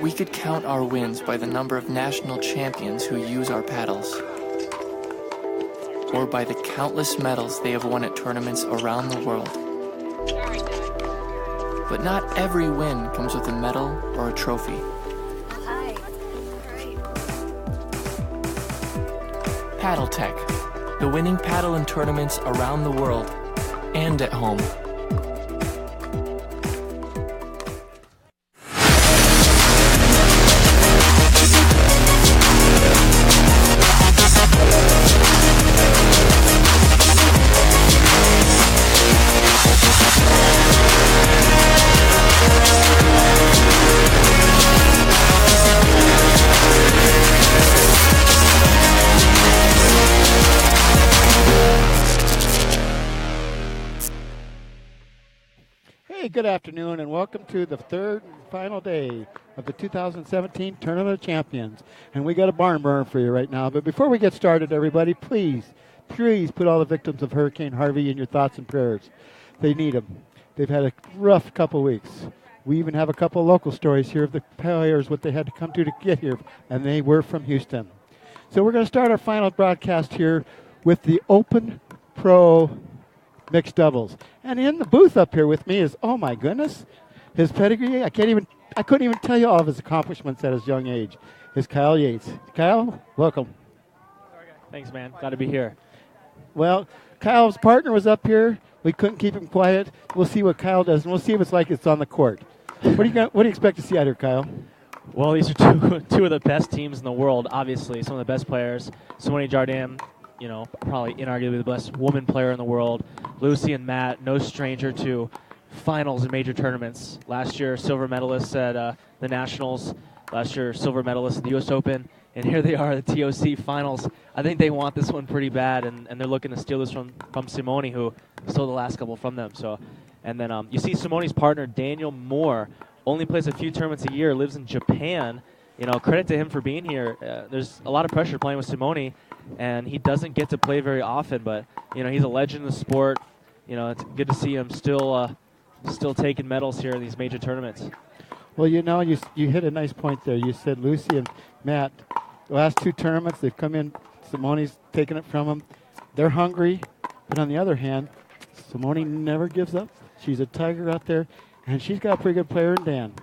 We could count our wins by the number of national champions who use our paddles, or by the countless medals they have won at tournaments around the world. But not every win comes with a medal or a trophy. Hi. Great. Paddle Tech, the winning paddle in tournaments around the world and at home. Good afternoon and welcome to the third and final day of the 2017 Tournament of Champions. And we got a barn burner for you right now. But before we get started, everybody, please put all the victims of Hurricane Harvey in your thoughts and prayers. They need them. They've had a rough couple weeks. We even have a couple local stories here of the players, what they had to come to get here, and they were from Houston. So we're going to start our final broadcast here with the Open Pro mixed doubles. And in the booth up here with me is, oh my goodness, his pedigree, I couldn't even tell you all of his accomplishments at his young age, is Kyle Yates. Kyle, welcome. Thanks, man. Glad to be here. Well, Kyle's partner was up here. We couldn't keep him quiet. We'll see what Kyle does, and we'll see if it's like it's on the court. What do you expect to see out here, Kyle? Well, these are two of the best teams in the world, obviously. Some of the best players. Simone Jardin, probably inarguably the best woman player in the world. Lucy and Matt, no stranger to finals in major tournaments. Last year, silver medalists at the Nationals. Last year, silver medalists at the U.S. Open. And here they are at the TOC finals. I think they want this one pretty bad, and they're looking to steal this from Simone, who stole the last couple from them. So, and then you see Simone's partner, Daniel Moore, only plays a few tournaments a year, lives in Japan. Credit to him for being here. There's a lot of pressure playing with Simone, and he doesn't get to play very often, but he's a legend in the sport. It's good to see him still taking medals here in these major tournaments. Well, you hit a nice point there. You said Lucy and Matt, the last two tournaments, they've come in, Simone's taken it from them. They're hungry, but on the other hand, Simone never gives up. She's a tiger out there, and she's got a pretty good player in Dan.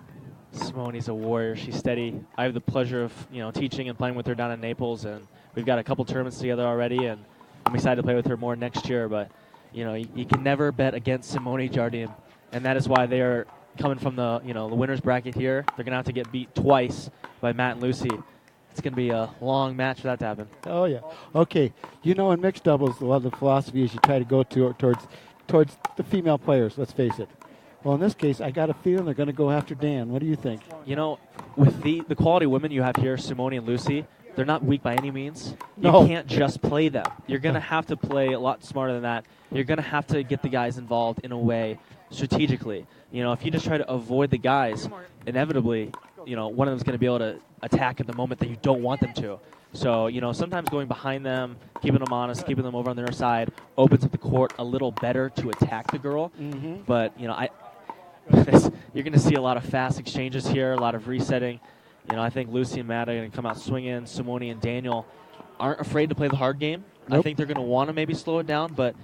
Simone's a warrior. She's steady. I have the pleasure of teaching and playing with her down in Naples, and we've got a couple tournaments together already, and I'm excited to play with her more next year. But you can never bet against Simone Jardin, and that is why they are coming from the the winners bracket here. They're gonna have to get beat twice by Matt and Lucy. It's gonna be a long match for that to happen. Oh yeah. Okay. In mixed doubles, a lot of the philosophy is you try to go towards the female players. Let's face it. Well, in this case, I got a feeling they're going to go after Dan. What do you think? With the quality women you have here, Simone and Lucy, they're not weak by any means. No. You can't just play them. You're going to have to play a lot smarter than that. You're going to have to get the guys involved in a way strategically. If you just try to avoid the guys, inevitably, one of them's going to be able to attack at the moment that you don't want them to. So, sometimes going behind them, keeping them honest, keeping them over on their side, opens up the court a little better to attack the girl. Mm-hmm. But, you're going to see a lot of fast exchanges here, a lot of resetting. I think Lucy and Matt are going to come out swinging. Simone and Daniel aren't afraid to play the hard game. Nope. I think they're going to want to maybe slow it down. But,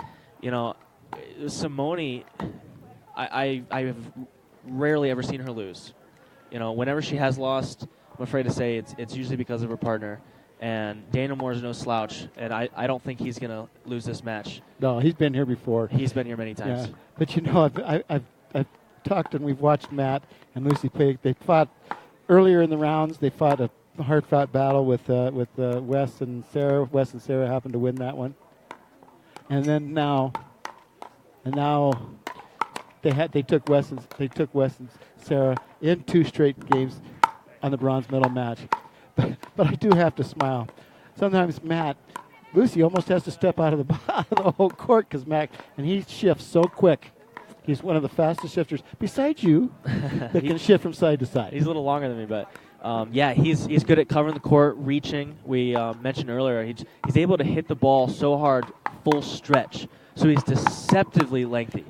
Simone, I've rarely ever seen her lose. Whenever she has lost, I'm afraid to say it's usually because of her partner. And Daniel Moore is no slouch, and I don't think he's going to lose this match. No, he's been here before. He's been here many times. Yeah. But I've talked and we've watched Matt and Lucy play. They fought earlier in the rounds. They fought a hard-fought battle with Wes and Sarah. Wes and Sarah happened to win that one. And now they took Wes and Sarah in 2 straight games on the bronze medal match. But I do have to smile. Sometimes Lucy almost has to step out of the whole court because and he shifts so quick. He's one of the fastest shifters, besides you, that can shift from side to side. He's a little longer than me, but he's good at covering the court, reaching. We mentioned earlier, he's able to hit the ball so hard, full stretch. So he's deceptively lengthy.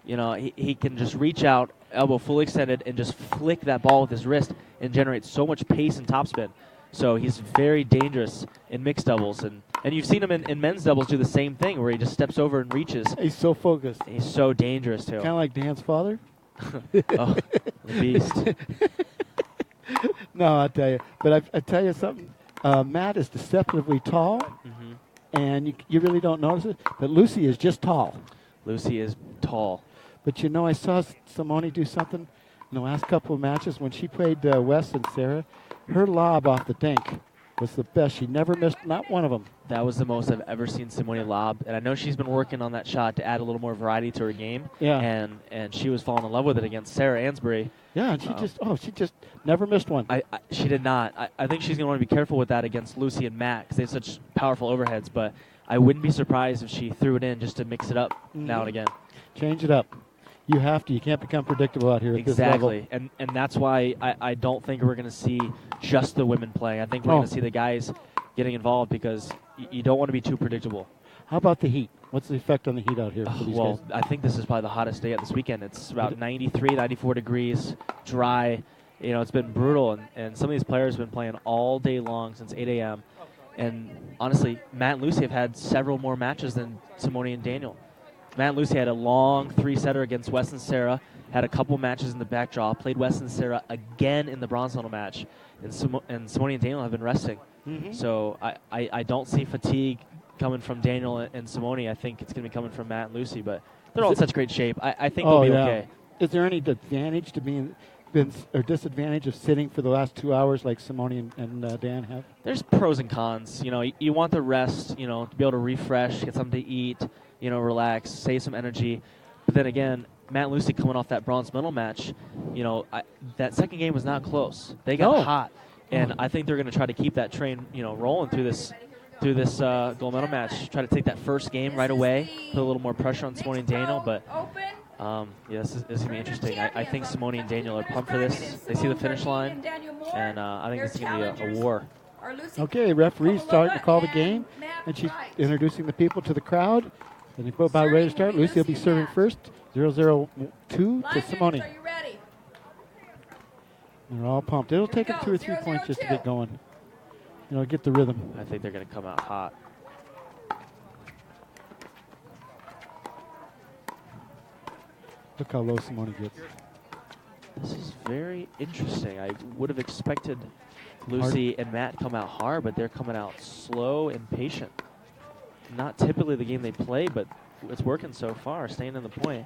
He can just reach out elbow fully extended and just flick that ball with his wrist and generate so much pace and topspin. So he's very dangerous in mixed doubles. And you've seen him in men's doubles do the same thing where he just steps over and reaches. He's so focused. He's so dangerous, too. Kind of like Dan's father. Oh, the beast. No, I'll tell you. But I tell you something. Matt is deceptively tall, and you really don't notice it. But Lucy is just tall. Lucy is tall. But you know, I saw Simone do something in the last couple of matches when she played Wes and Sarah. Her lob off the dink was the best. She never missed not one of them. That was the most I've ever seen Simone lob. And I know she's been working on that shot to add a little more variety to her game. Yeah. And she was falling in love with it against Sarah Ansbury. Yeah, and she just never missed one. She did not. I think she's going to want to be careful with that against Lucy and Matt because they have such powerful overheads. But I wouldn't be surprised if she threw it in just to mix it up now and again. Change it up. You have to. You can't become predictable out here at this level. Exactly. And that's why I don't think we're going to see just the women play. I think we're going to see the guys getting involved because you don't want to be too predictable. How about the heat? What's the effect on the heat out here for these Well, guys? I think this is probably the hottest day of this weekend. It's about 93, 94 degrees, dry. You know, it's been brutal, and some of these players have been playing all day long since 8 a.m. And honestly, Matt and Lucy have had several more matches than Simone and Daniel. Matt and Lucy had a long three-setter against Wes and Sarah, had a couple matches in the back draw, played Wes and Sarah again in the bronze medal match, and Simone and Daniel have been resting. So I don't see fatigue coming from Daniel and Simone. I think it's going to be coming from Matt and Lucy, but they're all in such great shape. I think they'll be okay. Is there any advantage to being or disadvantage of sitting for the last 2 hours like Simone and Dan have? There's pros and cons. You know, you want the rest, you know, to be able to refresh, get something to eat, you know, relax, save some energy. But then again, Matt and Lucy coming off that bronze medal match, you know, that second game was not close. They got hot, and I think they're going to try to keep that train, you know, rolling through this gold medal match. Try to take that first game right away, put a little more pressure on Simone and Daniel. But yeah, this is going to be interesting. I think Simone and Daniel are pumped for this. They see the finish line, and I think this is going to be a war. Okay, referee's starting to call the game, and she's introducing the people to the crowd. And they go about ready to start. Lucy will be serving first, 0-0-2 to Simone. Are you ready? They're all pumped. It'll take them 2 or 3 points just to get going. You know, get the rhythm. I think they're going to come out hot. Look how low Simone gets. This is very interesting. I would have expected Lucy and Matt to come out hard, but they're coming out slow and patient. Not typically the game they play, but it's working so far, staying in the point.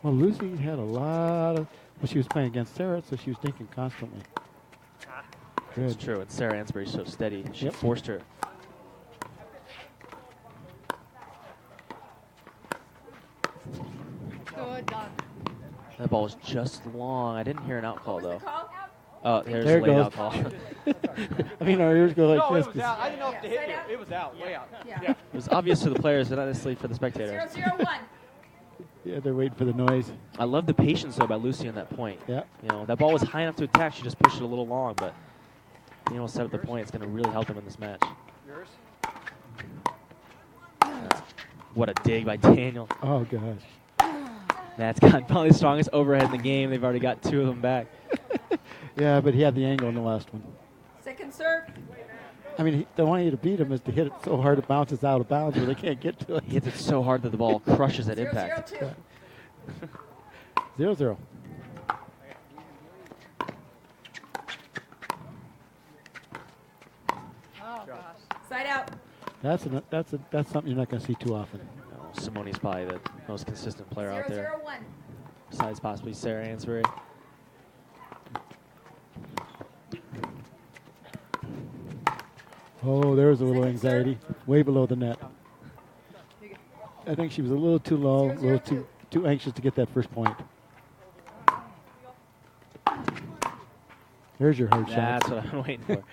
Well, Lucy had a lot of, well, she was playing against Sarah, so she was thinking constantly. Good. It's true, and Sarah Ansbury's so steady. She forced her. Good done. That ball was just long. I didn't hear an out call, though. Call? There's There a it late goes. out call. I mean, our ears go like No, this. it was out. I didn't know if it hit you. It was out, way out. Yeah. Yeah. It was obvious to the players, but not necessarily for the spectators. 0-0-1. Yeah, they're waiting for the noise. I love the patience, though, by Lucy on that point. Yeah. You know, that ball was high enough to attack. She just pushed it a little long, but being able to set up the point, it's going to really help them in this match. Yours? What a dig by Daniel. Oh, gosh. That's got probably the strongest overhead in the game. They've already got 2 of them back. Yeah, but he had the angle in the last one. Second serve. I mean, the one way to beat him is to hit it so hard it bounces out of bounds where they can't get to it. He hits it so hard that the ball crushes at impact. 0-0-2. 0-0. Oh, gosh. Side out. That's something you're not going to see too often. No, Simone's probably the most consistent player out there, 0-0-1. besides possibly Sarah Ansbury. Oh, there was a little anxiety, way below the net. I think she was a little too low, a little too anxious to get that first point. There's your hard shot. That's what I'm waiting for.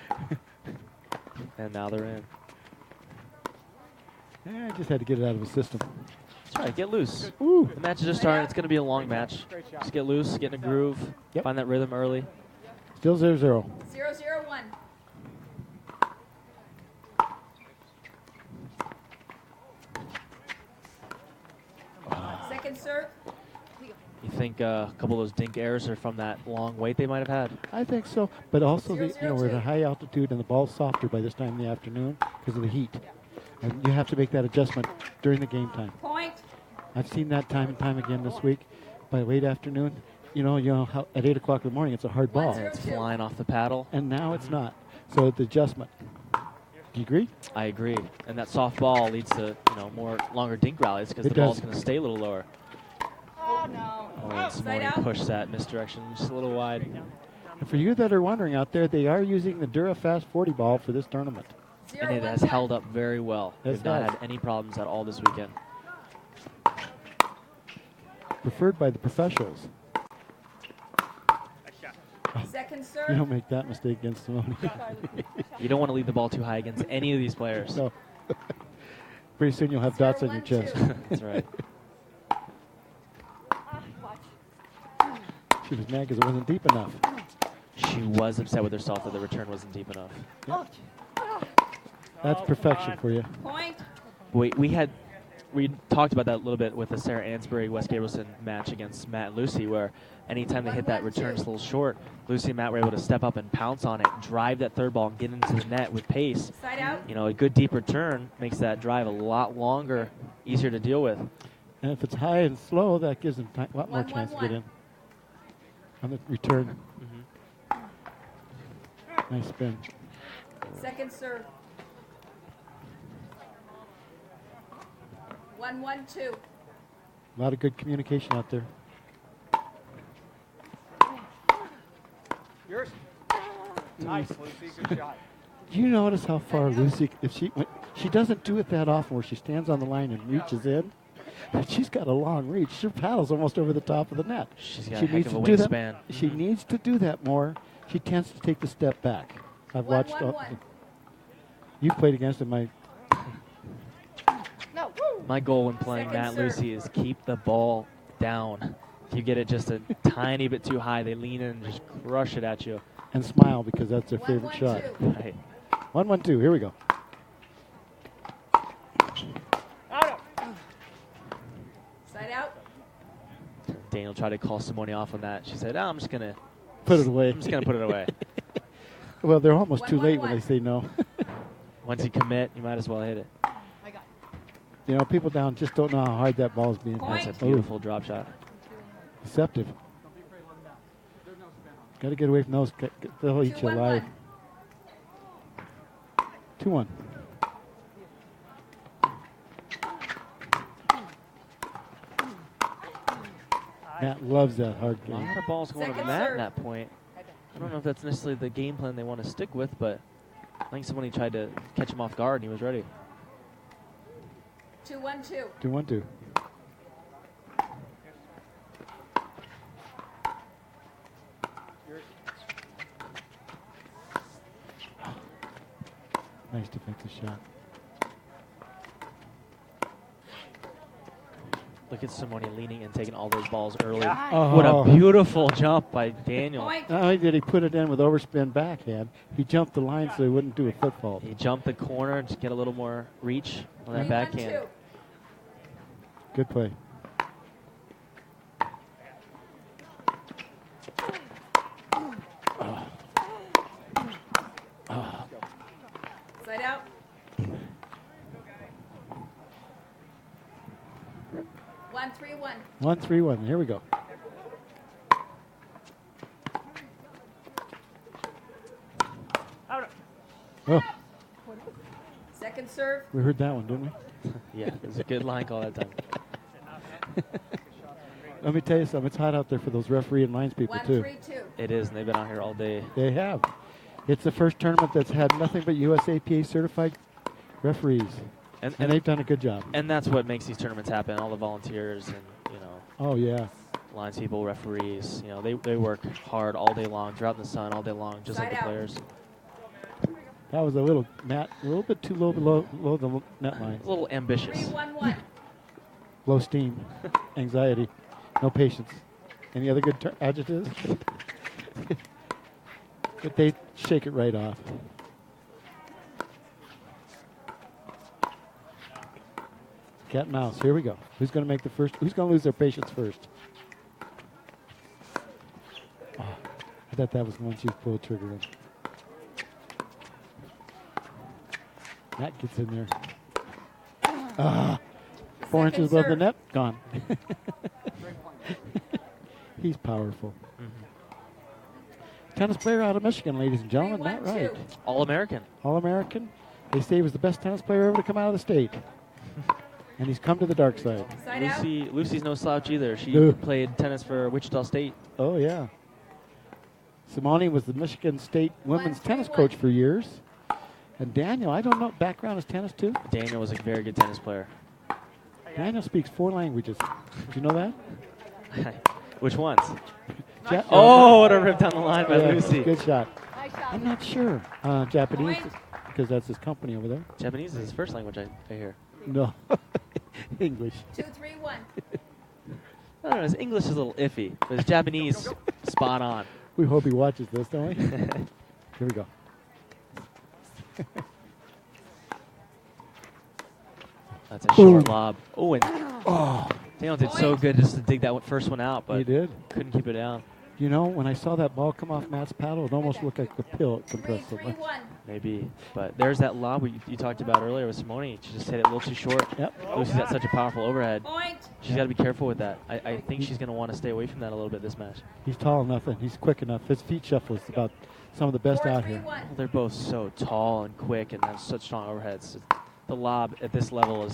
And now they're in. I just had to get it out of the system. That's right, get loose. Ooh. The match is just starting. It's going to be a long match. Just get loose, get in a groove, Yep. find that rhythm early. Still 0-0. 0-0-1. Second serve. You think a couple of those dink errors are from that long wait they might have had? I think so, but also Zero, the, we're at a 0-2. high altitude and the ball's softer by this time in the afternoon because of the heat, and you have to make that adjustment during the game time. Point. I've seen that time and time again this week. By late afternoon, you know how at 8 o'clock in the morning it's a hard ball, 1-0. It's flying off the paddle. and now it's not. So the adjustment. Do you agree? I agree. And that soft ball leads to more longer dink rallies because It the ball's does. going to stay a little lower. Oh, no. Oh, and Side Simone out. pushed that misdirection just a little wide. And for you that are wondering out there, they are using the DuraFast 40 ball for this tournament. 0, And it 1, has 1. held up very well. Yes, They've not it has. had any problems at all this weekend. Preferred by the professionals. Second You serve. don't make that mistake against Simone. You don't want to leave the ball too high against any of these players. So pretty soon you'll have dots on your 0-1-2. chest. That's right. She was mad because it wasn't deep enough. She was upset with herself that the return wasn't deep enough. That's perfection for you. Point. We talked about that a little bit with the Sarah Ansbury West Gabrielson match against Matt and Lucy, where anytime they hit that return just a little short, Lucy and Matt were able to step up and pounce on it, drive that third ball, and get into the net with pace. Side out. A good deep return makes that drive a lot longer, easier to deal with. And if it's high and slow, that gives them a lot more 1-1-1. chance to get in. On the return. Nice spin. Second serve. 1-1-2. A lot of good communication out there. Yours. Nice, Lucy. Good shot. Do you notice how far Lucy, if she doesn't do it that often where she stands on the line and reaches in, but she's got a long reach. Her paddle's almost over the top of the net. She's got She a heck needs of a to do that. wingspan. She needs to do that more. She tends to take the step back. I've watched. 1-1-1. You played against him. My goal when playing Second Matt serve. Lucy is keep the ball down. If you get it just a tiny bit too high, they lean in and just crush it at you. And smile because that's their favorite shot. 1-1-2. Right. 1-1-2. Here we go. Side out. Daniel tried to call Simone off on that. She said, I'm just gonna Put it away. I'm just gonna put it away. Well, they're almost too late when 1-1-1. they say no. Once you commit, you might as well hit it. People down just don't know how hard that ball is being. Point. That's a beautiful drop shot. Deceptive. Got to get away from those. They'll eat you 2-1-1. alive. 2-1. Matt loves that hard A game. lot of balls going to Second Matt serve. at that point. I don't know if that's necessarily the game plan they want to stick with, but I think somebody tried to catch him off guard and he was ready. 2-1-2. 2-1-2. Nice defensive shot. Look at Simone leaning and taking all those balls early. Oh. What a beautiful jump by Daniel. Point. Not only did he put it in with overspin backhand, he jumped the line so he wouldn't do a foot fault. He jumped the corner to get a little more reach on that 3-1-2. backhand. Good play. Side out. One, 3-1. 1-3-1. Here we go. Oh, Second serve. we heard that one, didn't we? Yeah, it was a good line call that time. Let me tell you something. It's hot out there for those referee and lines people, too. 1-3-2. It is, and they've been out here all day. They have. It's the first tournament that's had nothing but USAPA certified referees, And, and they've done a good job. and that's what makes these tournaments happen. All the volunteers and, Oh, yeah. lines people, referees, they work hard all day long, throughout the sun, all day long, just like Side the out. players. That was a little, Matt, a little bit too low below the net line. A little ambitious. 3-1-1. Low steam, anxiety, no patience. Any other good adjectives? But they shake it right off. Cat and mouse. Here we go. Who's going to make the first? Who's going to lose their patience first? I thought that was the one she pulled the trigger on. That gets in there. Ah, 4 Second inches above the serve. net, gone. He's powerful. Tennis player out of Michigan, ladies and gentlemen. That 3-1-2. right. All-American. All-American. They say he was the best tennis player ever to come out of the state. And he's come to the dark side. Side out. Lucy's no slouch either. She No. played tennis for Wichita State. Oh, yeah. Simone was the Michigan State women's 1-3-1. tennis coach for years. And Daniel, I don't know, background is tennis too? Daniel was a very good tennis player. Daniel speaks 4 languages. Did you know that? Which ones? Ja- Oh, what a rip down the line by yeah, Lucy. Good shot. Nice shot. I'm not sure. Japanese, Point. because that's his company over there. Japanese is his first language, I hear. No. English. 2-3-1. I don't know, his English is a little iffy, but his Japanese, spot on. We hope he watches this, don't we? Here we go. That's a short Boom. lob. Oh, and Daniel did so Point. good just to dig that first one out, He but did. couldn't keep it down. You know, when I saw that ball come off Matt's paddle, it almost looked like a pill. It compressed so much. 3-3-1. Maybe. But there's that lob you talked about earlier with Simone. She just hit it a little too short. Yep. Lucy's got such a powerful overhead. Point. She's got to be careful with that. I think she's going to want to stay away from that a little bit this match. He's tall enough and he's quick enough. His feet shuffle is about some of the best out here. 4-3-1. They're both so tall and quick and have such strong overheads. The lob at this level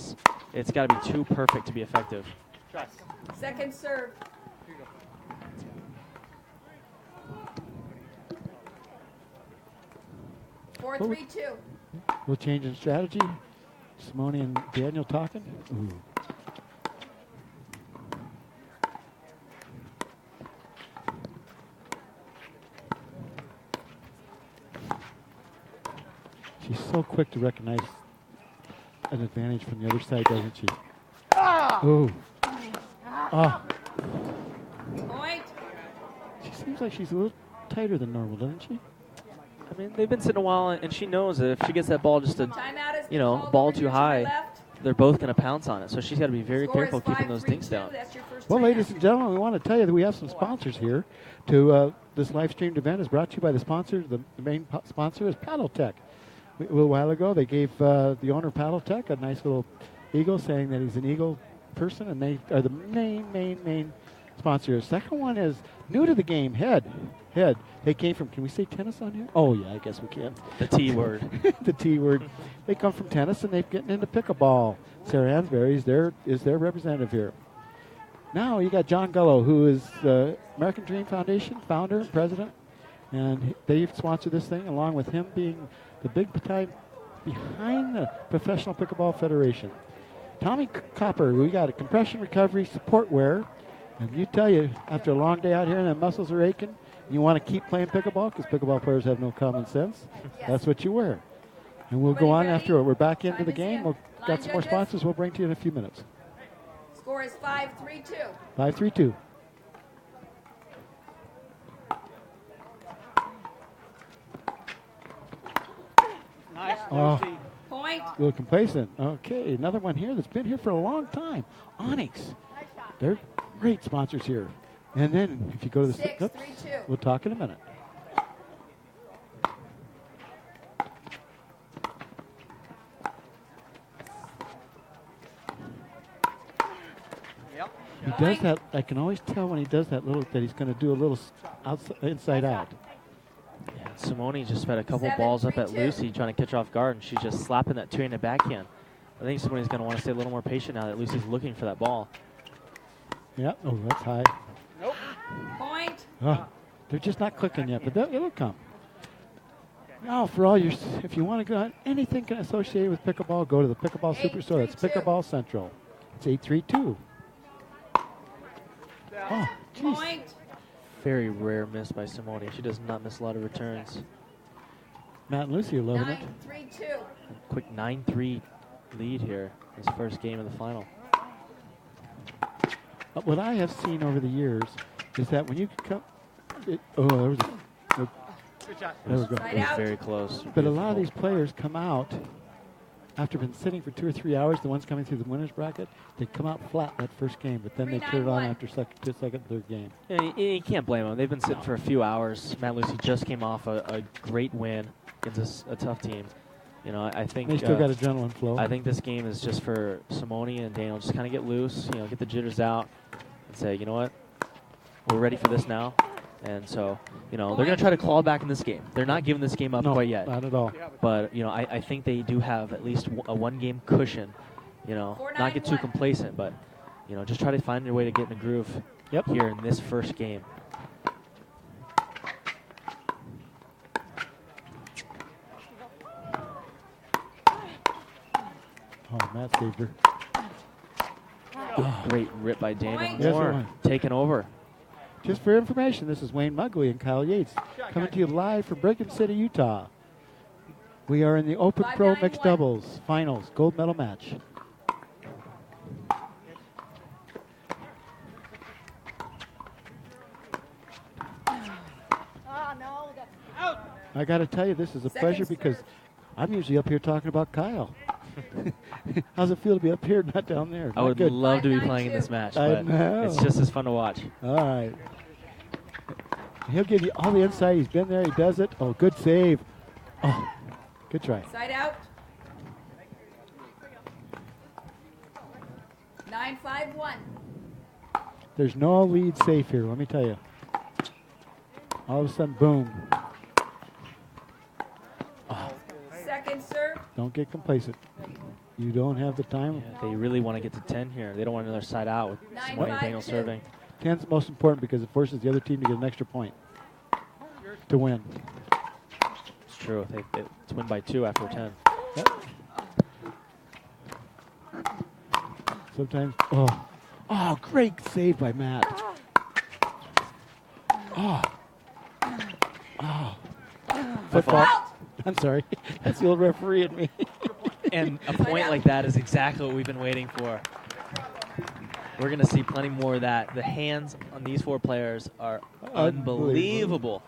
it's got to be too perfect to be effective. Second serve. Four, Well, 3-2. We'll change in strategy. Simone and Daniel talking. Ooh. She's so quick to recognize an advantage from the other side, doesn't she? Ooh. Oh, Point. she seems like she's a little tighter than normal, doesn't she? I mean, they've been sitting a while, and she knows that if she gets that ball just a Timeout is you know, called ball over too here to high, my left. they're both going to pounce on it. So she's got to be very Score careful is keeping those 5-3-2. dinks down. That's your first Well, timeout. ladies and gentlemen, we want to tell you that we have some sponsors here. To this live streamed event is brought to you by the sponsor. The main sponsor is Paddle Tech. A little while ago, they gave the owner of Paddle Tech a nice little eagle, saying that he's an eagle person, and they are the main sponsor. The second one is new to the game, Head. They came from. Can we say tennis on here? Oh yeah, I guess we can. The T word. The T word. They come from tennis, and they've gotten into pickleball. Sarah Hansberry is their representative here. Now you got John Gullo, who is the American Dream Foundation founder and president, and they've sponsored this thing, along with him being the big time behind the Professional Pickleball Federation. Tommy Copper, we got a compression recovery support wear, and you tell you after a long day out here and the muscles are aching, you want to keep playing pickleball because pickleball players have no common sense. Yes. That's what you wear. And we'll go on Everybody after it. We're back into Time the is game. in. We've Line got some more judges. sponsors we'll bring to you in a few minutes. Score is 5-3-2. 5-3-2. Nice, Oh. Lucy. Point. A little complacent. Okay, another one here that's been here for a long time. Onyx. They're great sponsors here. And then if you go to the 6-3-2. we'll talk in a minute. Yep. He does that. I can always tell when he does that little that he's going to do a little inside out. Yeah, Simone just fed a couple 7-3-2. balls up at Lucy trying to catch her off guard, and she's just slapping that two-handed backhand. I think Simone's going to want to stay a little more patient now that Lucy's looking for that ball. Yeah. Oh, that's high. Nope. Point. Oh, they're just not clicking yet, but it'll come. Now, for all your, if you want to go on anything associated with pickleball, go to the Pickleball Superstore. That's 8-3-2. Pickleball Central. It's 832. Oh, jeez. Point. Very rare miss by Simone. She does not miss a lot of returns. Matt and Lucy are loving it. 9-3-2. Quick 9-3 lead here. This first game of the final. What I have seen over the years is that when you come, there was Good shot. there we go. Side It was out. very close. But a lot of these players come out after been sitting for 2 or 3 hours, the ones coming through the winners bracket, they come out flat that first game, but then they turn it on 3-9-1. after second, third game. Yeah, you can't blame them. They've been sitting for a few hours. Matt Lucy just came off a great win against a tough team. You know, I think They still got adrenaline flow. I think this game is just for Simone and Daniel. Just kind of get loose, you know, get the jitters out, and say, you know what, we're ready for this now. And so, you know, they're going to try to claw back in this game. They're not giving this game up no, quite yet. not at all. But, you know, I think they do have at least a one-game cushion, you know, not get too 4-9-1. complacent, but, you know, just try to find your way to get in the groove here in this first game. Oh, Matt saved her. Great rip by Daniel Point. Yes, it Moore, was. taking over. Just for information, this is Wayne Mugley and Kyle Yates coming to you live from Brigham City, Utah. We are in the Open Pro 5-9-1. Mixed Doubles Finals gold medal match. I got to tell you, this is a pleasure Second because serve. I'm usually up here talking about Kyle. How's it feel to be up here, not down there? I Not would good. love to be 5-9-2. playing in this match, I but know. it's just as fun to watch. All right. He'll give you all the insight. He's been there. He does it. Oh, good save. Oh, good try. Side out. 9-5-1. There's no lead safe here, let me tell you. All of a sudden, boom. Second serve. Don't get complacent. You don't have the time. They really want to get to 10 here. They don't want another side out with 9-5-2. Simone and Daniel serving. 10's the most important because it forces the other team to get an extra point to win. It's true. It's win by 2 after 10. Sometimes, oh, great save by Matt. Football. Out. I'm sorry. That's the old referee in me. And a point like that is exactly what we've been waiting for. We're going to see plenty more of that. The hands on these 4 players are unbelievable.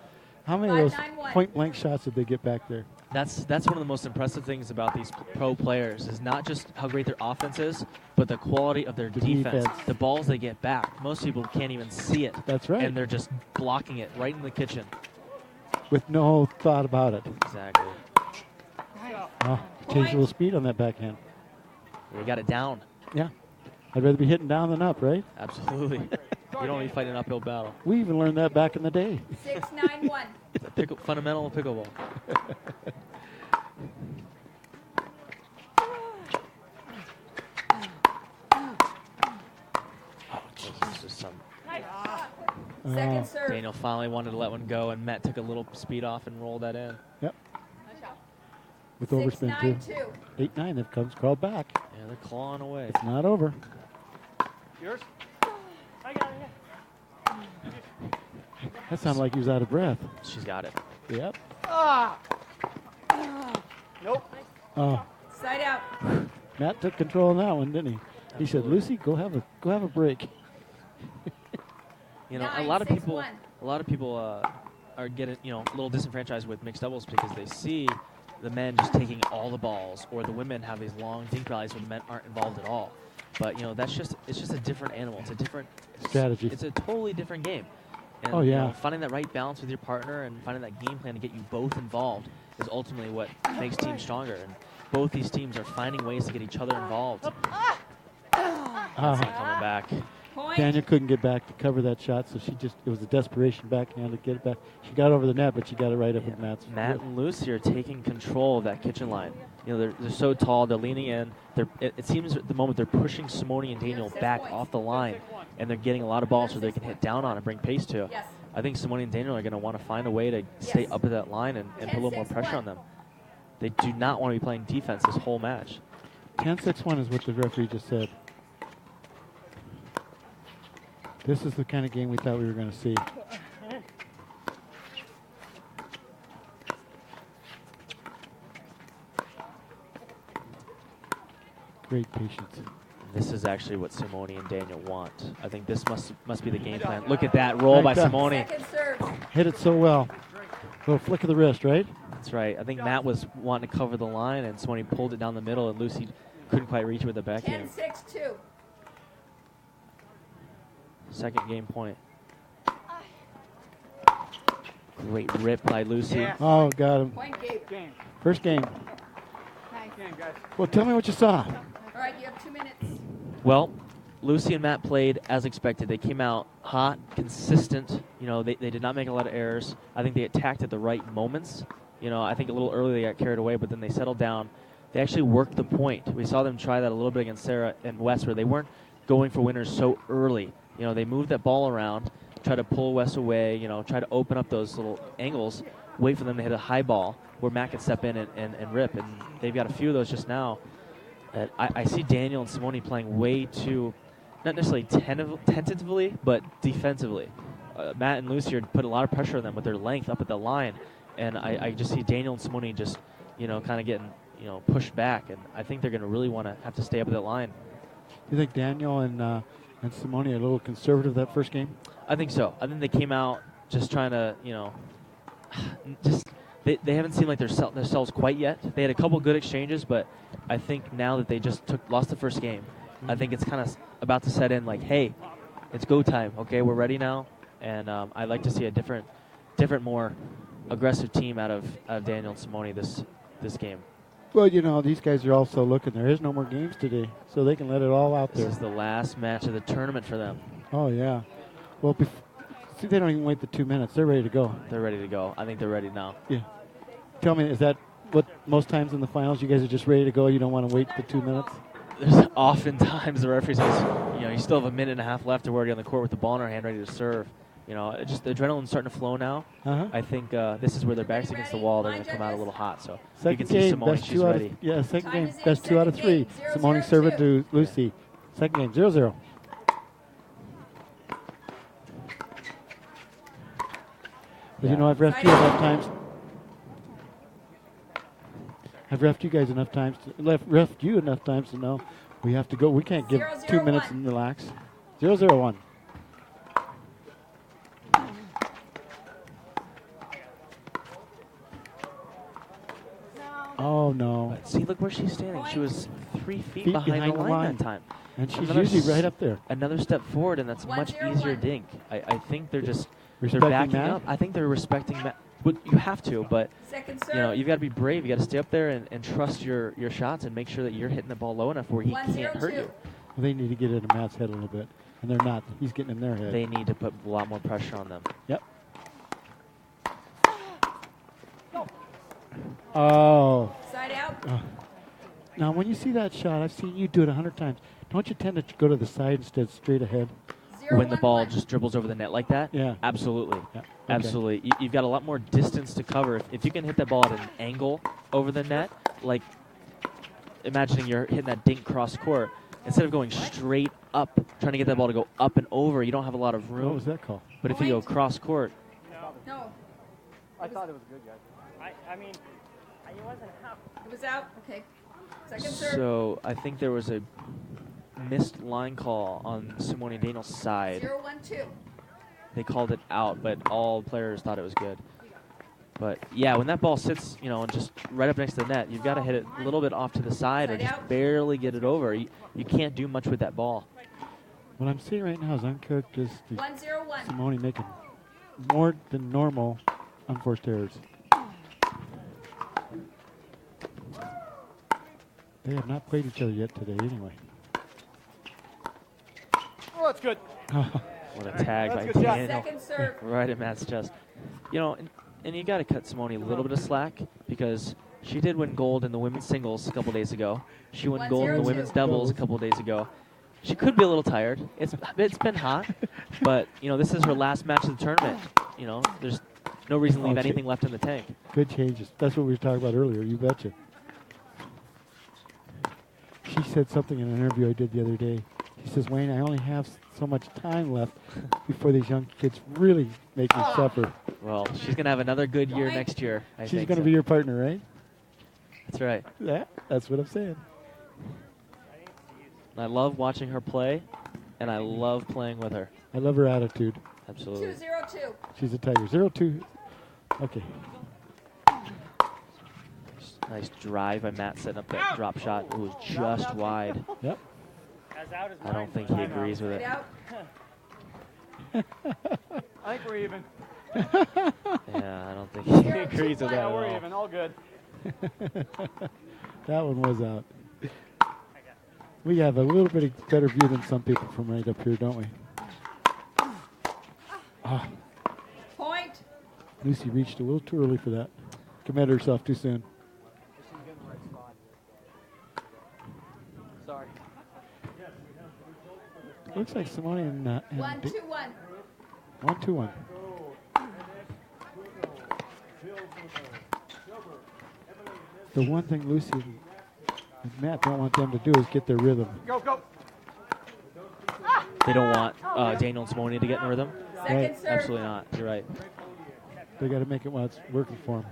How many of those 5-9-1. point blank shots did they get back there? That's one of the most impressive things about these pro players is not just how great their offense is, but the quality of their defense. defense. The balls they get back. Most people can't even see it. That's right. And they're just blocking it right in the kitchen. With no thought about it. Exactly. Oh, changed a little speed on that backhand. We got it down. Yeah. I'd rather be hitting down than up, right? Absolutely. You don't want to be fighting an uphill battle. We even learned that back in the day. 6-9-1. It's a fundamental of pickleball. This is some Second serve. Daniel finally wanted to let one go, and Matt took a little speed off and rolled that in. Yep. With overspin, too. 6-9-2. 8-9, that comes crawled back. Yeah, they're clawing away. It's not over. Yours? I got it. That sounded like he was out of breath. She's got it. Yep. Nope. Oh, Side out. Matt took control on that one, didn't he? He said, Absolutely. "Lucy, go have a break." You know, 9-6-1. a lot of people are getting, you know, a little disenfranchised with mixed doubles because they see the men just taking all the balls, or the women have these long dink rallies where the men aren't involved at all. But you know, it's just a different animal. It's a different Strategy. It's a totally different game. And, Oh, you yeah. know, finding that right balance with your partner and finding that game plan to get you both involved is ultimately what makes teams stronger. And both these teams are finding ways to get each other involved. Coming back. Point. Daniel couldn't get back to cover that shot, so it was a desperation backhand to get it back. She got over the net, but she got it right up in Matt's. Matt and Lucy are taking control of that kitchen line. You know, they're so tall, they're leaning in. It seems at the moment they're pushing Simone and Daniel back off the line, and they're getting a lot of balls so they can hit down on and bring pace to. Yes. I think Simone and Daniel are going to want to find a way to stay up at that line and put a little more pressure on them. They do not want to be playing defense this whole match. 10-6-1 is what the referee just said. This is the kind of game we thought we were going to see. Great patience. This is actually what Simone and Daniel want. I think this must be the game plan. Look at that roll by Simone. Second serve. Hit it so well. Little flick of the wrist, right? That's right. I think Matt was wanting to cover the line, and Simone pulled it down the middle, and Lucy couldn't quite reach it with the backhand. 10-6-2. Second game point. Great rip by Lucy. Yeah. Oh, got him. Point Gabe. Game. First game. Nice. Game, guys. Well, tell me what you saw. All right, you have 2 minutes. Well, Lucy and Matt played as expected. They came out hot, consistent. You know, they did not make a lot of errors. I think they attacked at the right moments. You know, I think a little early they got carried away, but then they settled down. They actually worked the point. We saw them try that a little bit against Sarah and Wes, where they weren't going for winners so early. You know, they moved that ball around, try to pull Wes away, you know, try to open up those little angles, wait for them to hit a high ball where Matt could step in and rip. And they've got a few of those just now. I see Daniel and Simone playing way too, not necessarily tentatively, but defensively. Matt and Lucy put a lot of pressure on them with their length up at the line. And I just see Daniel and Simone just, you know, kind of getting, you know, pushed back. And I think they're going to really want to have to stay up at that line. You think Daniel and Simone are a little conservative that first game? I think so. I think they came out just trying to, you know, just they haven't seemed like themselves quite yet. They had a couple good exchanges, but I think now that they just lost the first game, I think it's kind of about to set in like, hey, it's go time. Okay, we're ready now, and I'd like to see a different, more aggressive team out of Daniel and Simone this game. Well, you know, these guys are also looking. There is no more games today, so they can let it all out This there. is the last match of the tournament for them. Oh, yeah. Well, see, they don't even wait the 2 minutes. They're ready to go. They're ready to go. I think they're ready now. Yeah. Tell me, is that what most times in the finals you guys are just ready to go? You don't want to wait the 2 minutes? There's oftentimes the referee says, you know, you still have a minute and a half left, and we're already on the court with the ball in our hand ready to serve. You know, just the adrenaline's starting to flow now. I think this is where their back's against the wall. They're going to come out a little hot. So you can see Simone, she's ready. Second Time game, is in. best 2 out of Second 3. game, Simone 0-0-2. serve it to Lucy. Second game, 0-0. But you know, I've refed you enough times. I've refed you guys enough times. Refed you enough times to know we have to go. We can't give 2 minutes 0-0-1. and relax. 0-0-1. Oh no! But see, look where she's standing. She was 3 feet, Feet behind the line that time. And she's Another usually right up there. Another step forward, and that's much 1-0-1. easier dink. I think they're just they're Respecting backing Matt? up. I think they're respecting Matt. Well, you have to, but Second serve. you know, you've got to be brave. You got to stay up there and trust your shots and make sure that you're hitting the ball low enough where he can't hurt 1-0-2. you. Well, they need to get into Matt's head a little bit, and they're not. He's getting in their head. They need to put a lot more pressure on them. Yep. Oh. Side out. Now, when you see that shot, I've seen you do it 100 times. Don't you tend to go to the side instead of straight ahead? 0-1-1. When the ball just dribbles over the net like that? Yeah. Absolutely. Yeah. Okay. Absolutely. You've got a lot more distance to cover. If you can hit that ball at an angle over the net, like imagining you're hitting that dink cross court, instead of going straight up, trying to get that ball to go up and over, you don't have a lot of What room. was that called? But if you go cross court, No, I thought it was good, guys. I mean, it wasn't half. it was out. Okay. Second serve. so I think there was a missed line call on Simone and Daniel's side. 0-1-2. They called it out, but all players thought it was good. But yeah, when that ball sits, you know, and just right up next to the net, you've got to hit it a little bit off to the side or Side just out. barely get it over. You can't do much with that ball. What I'm seeing right now is uncharacteristic 1-0-1. Simone making more than normal unforced errors. They have not played each other yet today anyway. Oh, that's good. What a tag That's by a good shot. Daniel. Second serve. Right at Matt's chest. You know, and you got to cut Simone a little bit of slack because she did win gold in the women's singles a couple days ago. She won gold in the 1-0-2. women's doubles a couple days ago. She could be a little tired. It's been hot, but you know, this is her last match of the tournament. You know, there's no reason to leave Okay. anything left in the tank. Good changes. That's what we were talking about earlier. You betcha. She said something in an interview I did the other day. She says, Wayne, I only have so much time left before these young kids really make me suffer. Well, she's gonna have another good year Point. next year. I She's think going to so. be your partner, right? That's right. Yeah, that's what I'm saying. I love watching her play, and I love playing with her. I love her attitude. Absolutely. 2-0-2. She's a tiger. 0-2. Okay. Nice drive by Matt setting up that drop shot. It was just wide. Yep. As out as I don't think he agrees with Right it. out. I think we're even. Yeah, I don't think he Zero, agrees two, with that at Yeah, we're all. even. All good. That one was out. We have a little bit of better view than some people from right up here, don't we? Ah, Point. Lucy reached a little too early for that. Committed herself too soon. Sorry. Looks like Simone and 1, 2, 1. 1-2-1. The one thing Lucy and Matt don't want them to do is get their rhythm. Go, go. They don't want Daniel and Simone to get in rhythm. Second Right. serve. Absolutely not. You're right. They got to make it while it's working for them.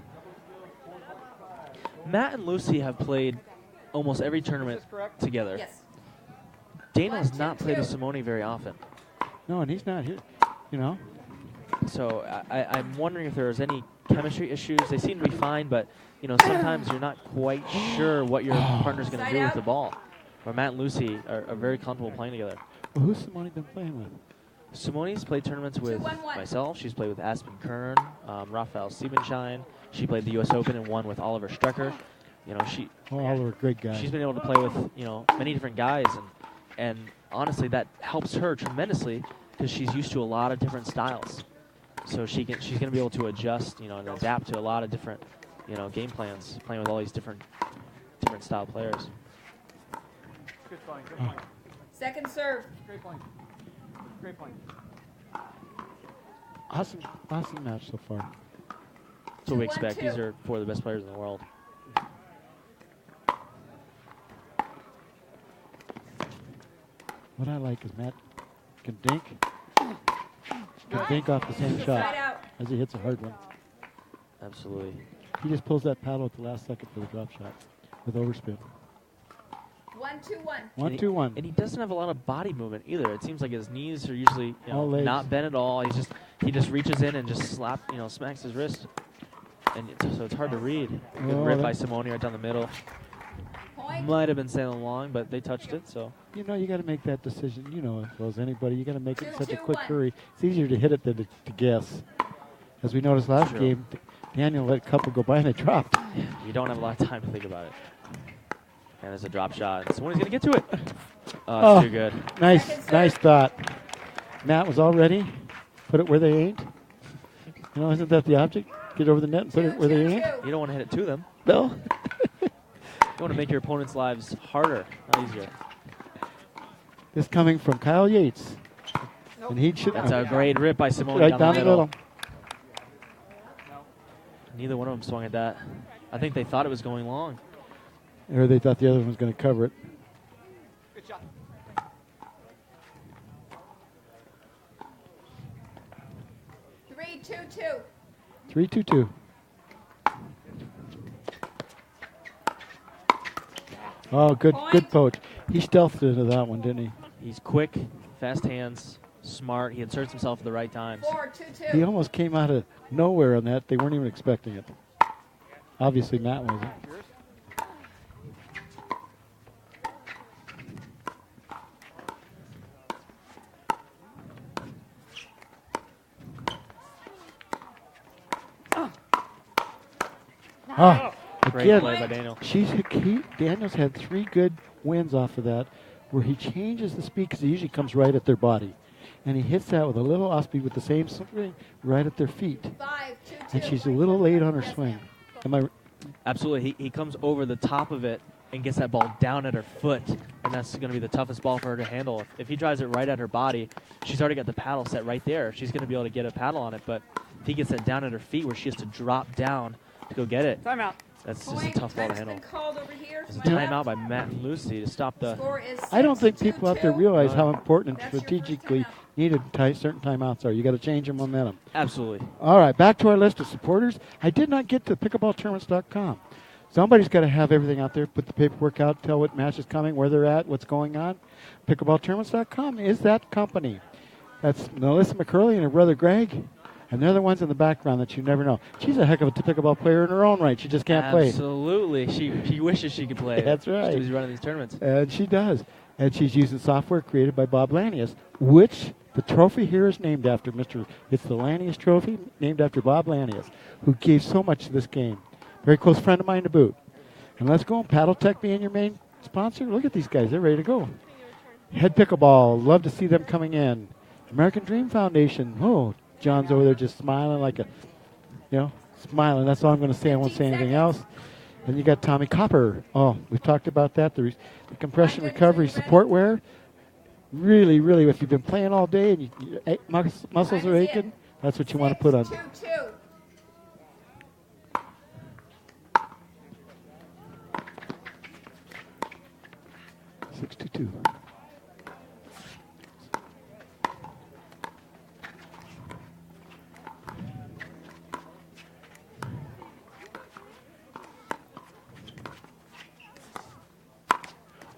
Matt and Lucy have played almost every tournament together. Yes. Daniel has 1, 2, not played 2. with Simone very often. No, and he's not here. You know, So I'm wondering if there's any chemistry issues. They seem to be fine, but you know sometimes you're not quite sure what your partner's going to Side do with out. the ball. Where Matt and Lucy are very comfortable playing together. well, who's Simone been playing with? Simone's played tournaments with 2-1-1. myself. She's played with Aspen Kern, Rafael Siebenschein. She played the U.S. Open and won with Oliver Strecker. You know, Oh, all are great guys. she's been able to play with many different guys, and honestly that helps her tremendously because she's used to a lot of different styles. So she's going to be able to adjust, and adapt to a lot of different, game plans, playing with all these different style players. Good point. Good point. Second serve. Great point. Great point. Awesome match so far. That's what we 2-1-2. expect. These are four of the best players in the world. What I like is Matt can dink off the same Side shot out. as he hits a hard one. Absolutely. He just pulls that paddle at the last second for the drop shot with overspin. 1, 2, 1. 1-2-1. And he doesn't have a lot of body movement either. It seems like his knees are usually All legs. not bent at all. He just reaches in and just smacks his wrist. And so it's hard to read. Good Oh, rip by that- Simone right down the middle. Point. Might have been sailing along, but they touched it. So You know, you got to make that decision. You know as well as anybody. You got to make it in such a 2-2-1. quick hurry. It's easier to hit it than to guess. As we noticed last True. game, Daniel let a couple go by and they dropped. you don't have a lot of time to think about it. And there's a drop shot. And Simone's going to get to it. Oh, it's too good. Nice, Second serve. nice thought. Matt was all ready. Put it where they ain't. You know, isn't that the object? Get over the net and put it where they ain't. 2-2-2. You don't want to hit it to them. No. You want to make your opponent's lives harder, not easier. This coming from Kyle Yates. And he should That's a great rip by Simone right down the middle. middle. Neither one of them swung at that. I think they thought it was going long. Or they thought the other one was going to cover it. Good shot. Three, 2-2. 3-2-2. Oh, good Point. poach. He stealthed into that one, didn't he? He's quick, fast hands, smart. He inserts himself at the right times. 4, He 2-2. almost came out of nowhere on that. They weren't even expecting it. Obviously, Matt wasn't. Ah, Great again, play by Daniel. Daniel's had 3 good wins off of that, where he changes the speed because he usually comes right at their body, and he hits that with a little off speed with the same swing right at their feet, 5, 2-2. and she's a little late on her Yes, swing. ma'am. Am I? Absolutely. He comes over the top of it and gets that ball down at her foot, and that's going to be the toughest ball for her to handle. If he drives it right at her body, she's already got the paddle set right there. She's going to be able to get a paddle on it, but if he gets it down at her feet where she has to drop down to go get it, Timeout. that's just a Point. tough ball to Time's handle. been called over here. There's a To my timeout left. by Matt and Lucy to stop the. Score is I don't think 6, people out there 2-2. realize how important and That's your first strategically timeout. needed certain timeouts are. You got to change your momentum. Absolutely. All right, back to our list of supporters. I did not get to pickleballtournaments.com. Somebody's got to have everything out there, put the paperwork out, tell what match is coming, where they're at, what's going on. Pickleballtournaments.com is that company. That's Melissa McCurley and her brother Greg. And they're the ones in the background that you never know. She's a heck of a pickleball player in her own right. She just can't play. Absolutely. She wishes she could play. That's right. She's running these tournaments. And she does. And she's using software created by Bob Lanius, which the trophy here is named after It's the Lanius Trophy, named after Bob Lanius, who gave so much to this game. Very close friend of mine to boot. And let's go. Paddle Tech being your main sponsor. Look at these guys. They're ready to go. Head Pickleball. Love to see them coming in. American Dream Foundation. Oh, John's over there just smiling like smiling. That's all I'm going to say. I won't say anything else. Then you got Tommy Copper. Oh, we've talked about that. The compression recovery support wear. Really, really, if you've been playing all day and your muscles are aching, that's what you want to put on. 2-2. 6-2.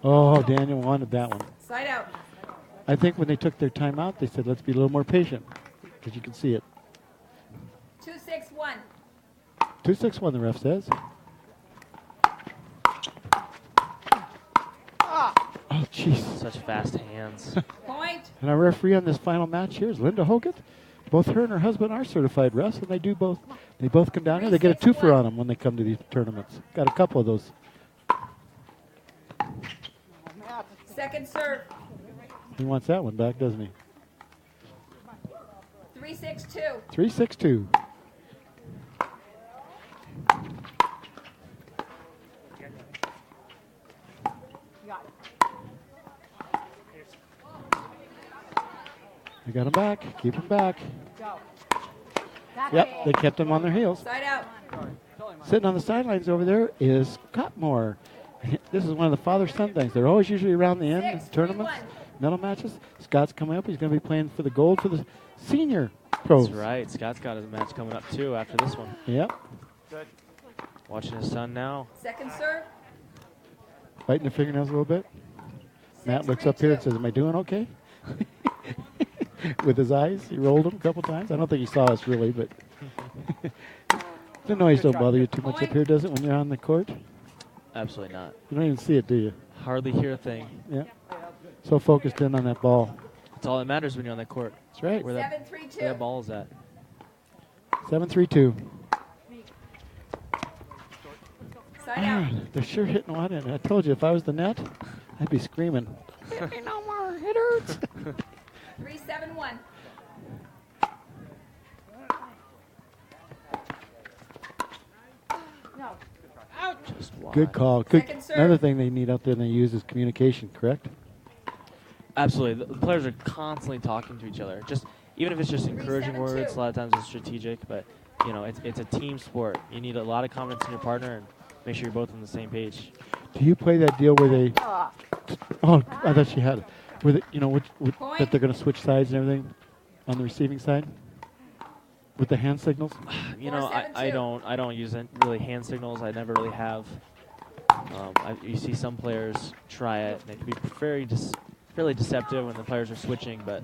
Oh, Daniel wanted that one. Side out. I think when they took their time out, they said, let's be a little more patient, because you can see it. 2-6-1. 2-6-1, the ref says. Oh, jeez. Such fast hands. Point. And our referee on this final match here is Linda Hogan. Both her and her husband are certified refs, and they both come down here. They get a twofer on them when they come to these tournaments. Got a couple of those. Second serve. He wants that one back, doesn't he? 3-6-2. 3-6-2. They got him back. Keep him back. Yep, they kept him on their heels. Side out. Sitting on the sidelines over there is Scott Moore. This is one of the father-son things. They're always usually around the end of 6-3-1. tournaments, medal matches. Scott's coming up. He's going to be playing for the gold for the senior pros. That's right. Scott's got his match coming up, too, after this one. Yep. Watching his son now. Second serve. Biting the fingernails a little bit. Matt looks up here and says, am I doing okay? With his eyes. He rolled them a couple times. I don't think he saw us really, but the noise don't bother you too much up here, does it, when you're on the court? Absolutely not. You don't even see it, do you? Hardly hear a thing. Yeah. So focused in on that ball. That's all that matters when you're on that court. That's right. Where that 7-3-2. ball is at. 7-3-2. Side out. Man, they're sure hitting one in. I told you, if I was the net, I'd be screaming. Hit me no more. It hurts. 3-7-1. Just wide. Good call. Good. Second serve. Another thing they need out there and they use is communication, correct? Absolutely. The players are constantly talking to each other. Just even if it's just encouraging 3-7-2. words, a lot of times it's strategic, but it's a team sport. You need a lot of confidence in your partner and make sure you're both on the same page. Do you play that deal where they? Oh, I thought she had it. Where they, that they're going to switch sides and everything on the receiving side with the hand signals. I don't use really hand signals. I never really have. You see some players try it, and it can be fairly deceptive when the players are switching. But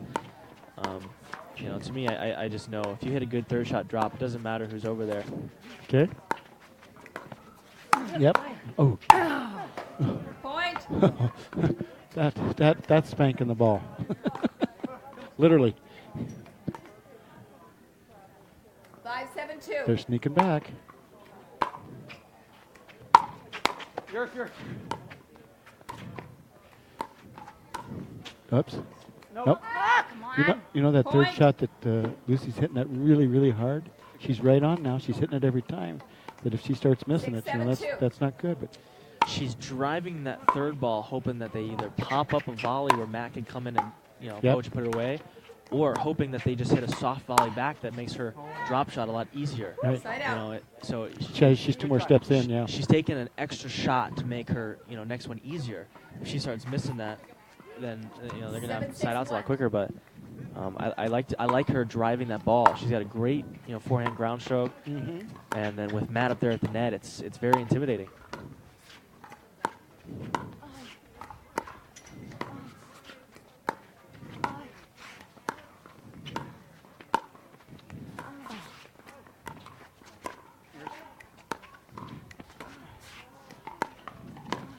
to me, I just know if you hit a good third shot drop, it doesn't matter who's over there. Okay. Yep. Oh. Point. That's spanking the ball. Literally. 5-7-2. They're sneaking back. Oops. Nope. Come on. You know that third Point. shot that Lucy's hitting that really, really hard? She's right on now. She's hitting it every time. But if she starts missing 6-7-2. that's not good. But She's driving that third ball, hoping that they either pop up a volley where Matt can come in and Yep. poach put it away, or hoping that they just hit a soft volley back that makes her drop shot a lot easier. right. Side out. She's two more steps in, yeah. She's taking an extra shot to make her next one easier. If she starts missing that, then they're gonna have side outs a lot quicker. But I like her driving that ball. She's got a great forehand ground stroke, Mm-hmm. and then with Matt up there at the net, it's very intimidating.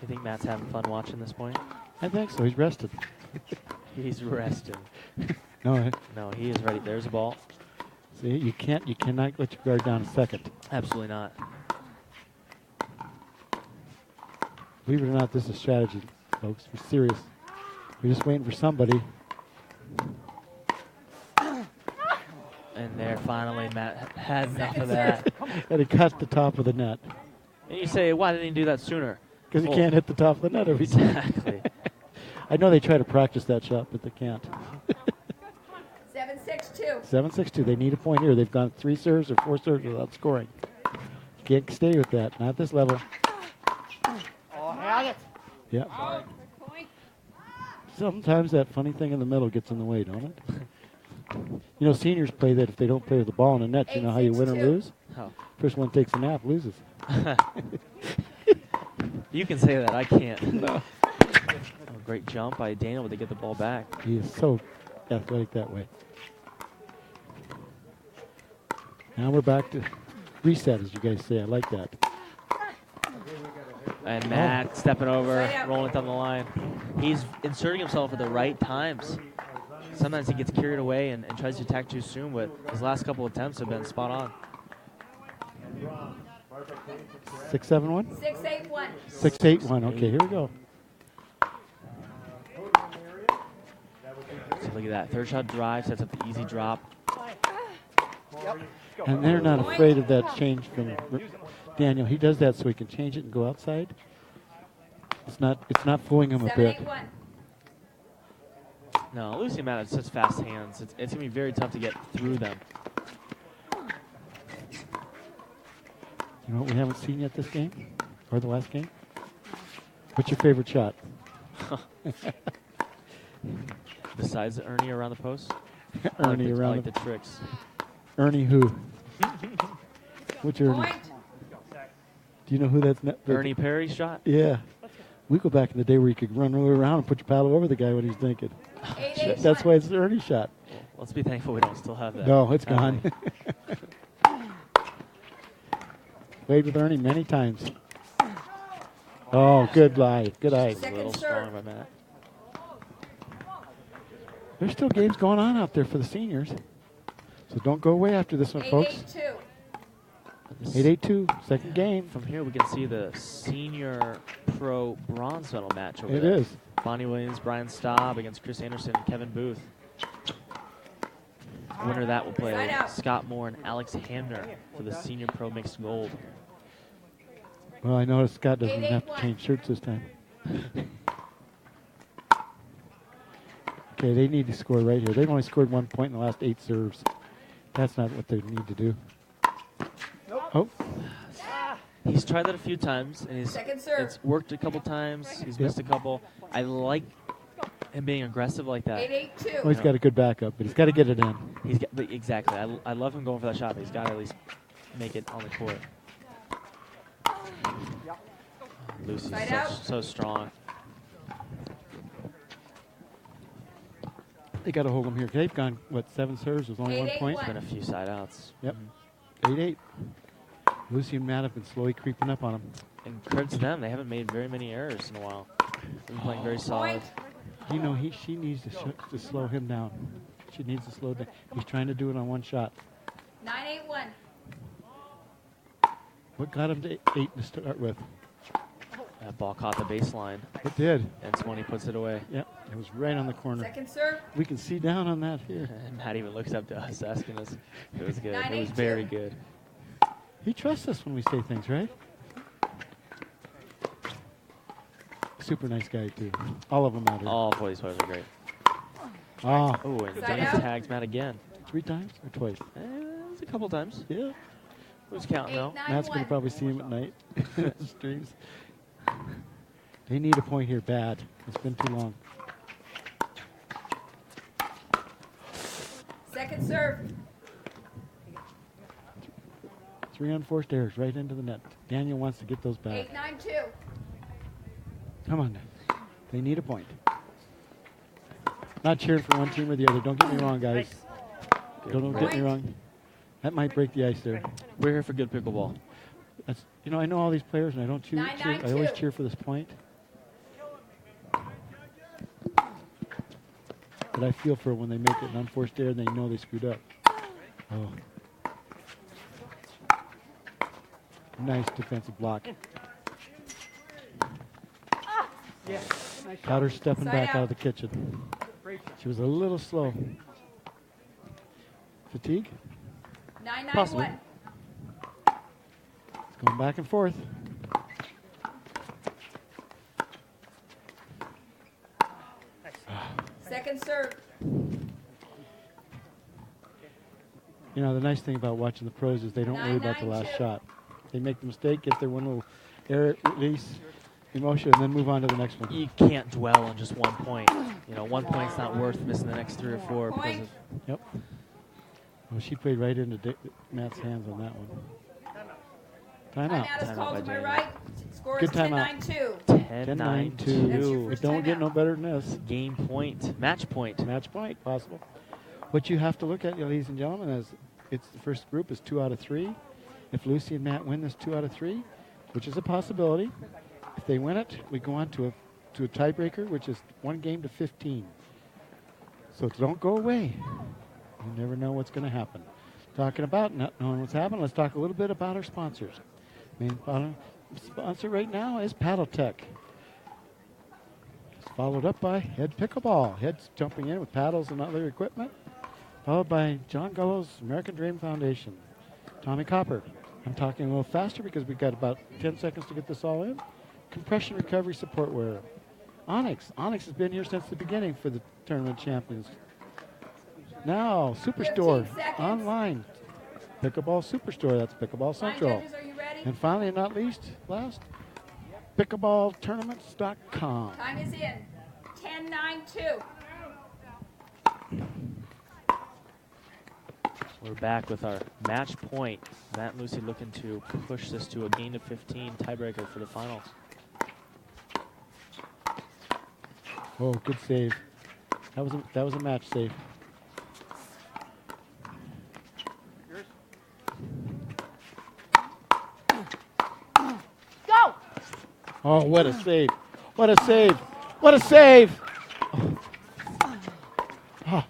You think Matt's having fun watching this point? I think so. He's rested. He's resting. No, No, he is ready. There's a ball. see, you cannot let your guard down a second. Absolutely not. Believe it or not, this is strategy, folks. We're serious. We're just waiting for somebody. And there, finally, Matt had enough of that. And he cut the top of the net. And you say, why didn't he do that sooner? Because he Well, can't hit the top of the net every time. Exactly. I know they try to practice that shot, but they can't. 7-6-2. 7-6-2. They need a point here. They've gone 3 serves or 4 serves without scoring. Can't stay with that. Not at this level. Oh, had it. Yeah. Oh, good point. Sometimes that funny thing in the middle gets in the way, don't it? You know, seniors play that if they don't play with the ball in the net, you know how you win or 8-6-2. lose? Oh. First one takes a nap, loses. You can say that. I can't. No. Oh, great jump by Daniel to get the ball back. He is so athletic that way. Now we're back to reset, as you guys say. I like that. And Matt stepping over, Right out. rolling down the line. He's inserting himself at the right times. Sometimes he gets carried away and tries to attack too soon, but his last couple attempts have been spot on. 6-7-1? 6-8-1. 6-8-1. Okay, here we go. So look at that. Third shot drive, sets up the easy drop. And they're not afraid of that change from Daniel. He does that so he can change it and go outside. It's not fooling him a bit. 7-8-1. No, Lucy and Matt have such fast hands. It's going to be very tough to get through them. You know what we haven't seen yet this game? Or the last game? What's your favorite shot? Besides Ernie around the post? Ernie I around like the the tricks. Ernie who? Which Ernie? Point. Do you know who that's? Ernie Perry shot? Yeah. We go back in the day where you could run really around and put your paddle over the guy when he's thinking. 8-8-1. That's why it's the Ernie shot. Well, let's be thankful we don't still have that. No, it's gone. Ernie. Played with Ernie many times. Oh, good lie. Good eye. A little Second strong serve. by Matt. There's still games going on out there for the seniors. So don't go away after this one, folks. 8-8-2. 8-8-2, second game. From here, we can see the senior pro bronze medal match over It there. is. Bonnie Williams, Brian Staub against Chris Anderson and Kevin Booth. The winner of that will play Side out. Scott Moore and Alex Hamner for the senior pro mixed gold. Well, I noticed Scott doesn't have to 8-8-1. change shirts this time. Okay, they need to score right here. They've only scored 1 point in the last 8 serves. That's not what they need to do. Oh, He's tried that a few times, and Second serve. it's worked a couple times. He's missed a couple. I like him being aggressive like that. 8-8-2. well, he's got a good backup, but he's got to get it in. He's got, but exactly. I love him going for that shot, but he's got to at least make it on the court. Lucy's Side out. so strong. They got to hold them here. They've gone, 7 serves with only 1 point? 8-8-1. Been a few side outs. Yep. Mhm. 8-8. Lucy and Matt have been slowly creeping up on them. And credit to them, they haven't made very many errors in a while. They've been playing very solid. Point. You know, she needs to slow him down. She needs to slow down. He's trying to do it on 1 shot. 9-8-1. What got him to 8 to start with? That ball caught the baseline, It did. and Swanee puts it away. Yep, it was right on the corner. Second serve. We can see down on that here. And Matt even looks up to us asking us if it was good. It was 9-8-2. very good. He trusts us when we say things, right? Super nice guy, too. All of them out here. All 4 of these players are great. Ah, Oh, and Side Dennis out. tags Matt again. 3 times or twice? It was a couple times. Yeah. Who's counting though? 8-9-1. Matt's going to probably see him at night. Streams. They need a point here bad. It's been too long. Second serve. 3 unforced errors right into the net. Daniel wants to get those back. 8-9-2. Come on. They need a point. Not cheering for one team or the other. Don't get me wrong, guys. Don't get me wrong. That might break the ice there. We're here for good pickleball. That's, I know all these players, and I don't cheer. I always 9-9-2. cheer for this point. but I feel for when they make it an unforced error and they know they screwed up. Oh. Nice defensive block. Got her stepping Side back out out. of the kitchen. She was a little slow. Fatigue? 991. It's going back and forth. Second serve. You know, the nice thing about watching the pros is they don't worry about the last 9-9-2. shot. They make the mistake, get their one little error, release, emotion, and then move on to the next one. You can't dwell on just 1 point. You know, 1 point's not worth missing the next 3 or 4 because Point. of Yep. Well, she played right into Matt's hands on that one. Timeout. Timeout is Timeout called by to my Daniel. right. Score Good is timeout. 10-9-2. 10-9-2. That's your It first don't get timeout. no better than this. game point, match point. Match point, possible. What you have to look at, ladies and gentlemen, is it's the first group is 2 out of 3. If Lucy and Matt win this 2 out of 3, which is a possibility, if they win it, we go on to a tiebreaker, which is 1 game to 15. So don't go away. You never know what's going to happen. Talking about not knowing what's happening, let's talk a little bit about our sponsors. Main sponsor right now is PaddleTech. It's followed up by Head Pickleball. Head's jumping in with paddles and other equipment. Followed by John Gullo's American Dream Foundation. Tommy Copper. I'm talking a little faster because we've got about 10 seconds to get this all in. Compression Recovery Support Wear. Onyx. Onyx has been here since the beginning for the Tournament Champions. Now, Superstore. 15 seconds. Online. Pickleball Superstore. That's Pickleball Line Central. judges, are you ready? And finally, and not least, pickleballtournaments.com. Time is in. 10-9-2. We're back with our match point. Matt and Lucy looking to push this to a game of 15 tiebreaker for the finals. Oh, good save. That was a match save. Go! Oh, what a save. What a save. What a save. Oh.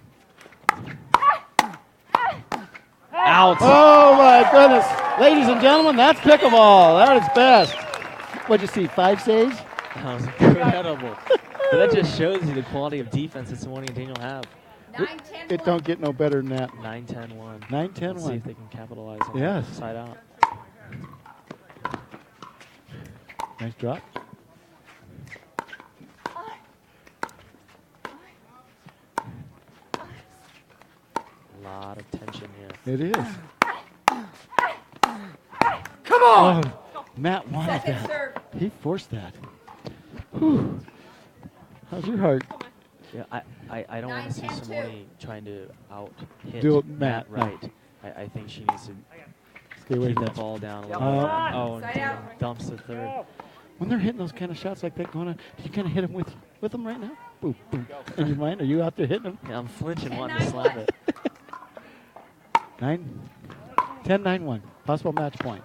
Out. Oh, my goodness. Ladies and gentlemen, that's pickleball. That is best. What'd you see, 5 saves? That was incredible. But that just shows you the quality of defense that Simone and Daniel have. 9-10-1. It don't get no better than that. 9-10-1. 9-10-1. Let's see if they can capitalize on Yes. that side out. Nice drop. A lot of tension here. It is. Come on! Oh, Matt wanted Second that. serve. He forced that. Whew. How's your heart? Yeah, I don't want to see 9-10-2. Simone trying to out hit Do it, Matt Matt, no. right. I think she needs to Stay away keep from that that. ball down a little Oh. bit. Oh, and Side Daniel out. dumps the third. When they're hitting those kind of shots like that, do you kind of hit them with them right now? Boom, boom. In your mind, are you out there hitting them? Yeah, I'm flinching, 10-9-1. wanting to slap it. 10-9-1. Possible match point.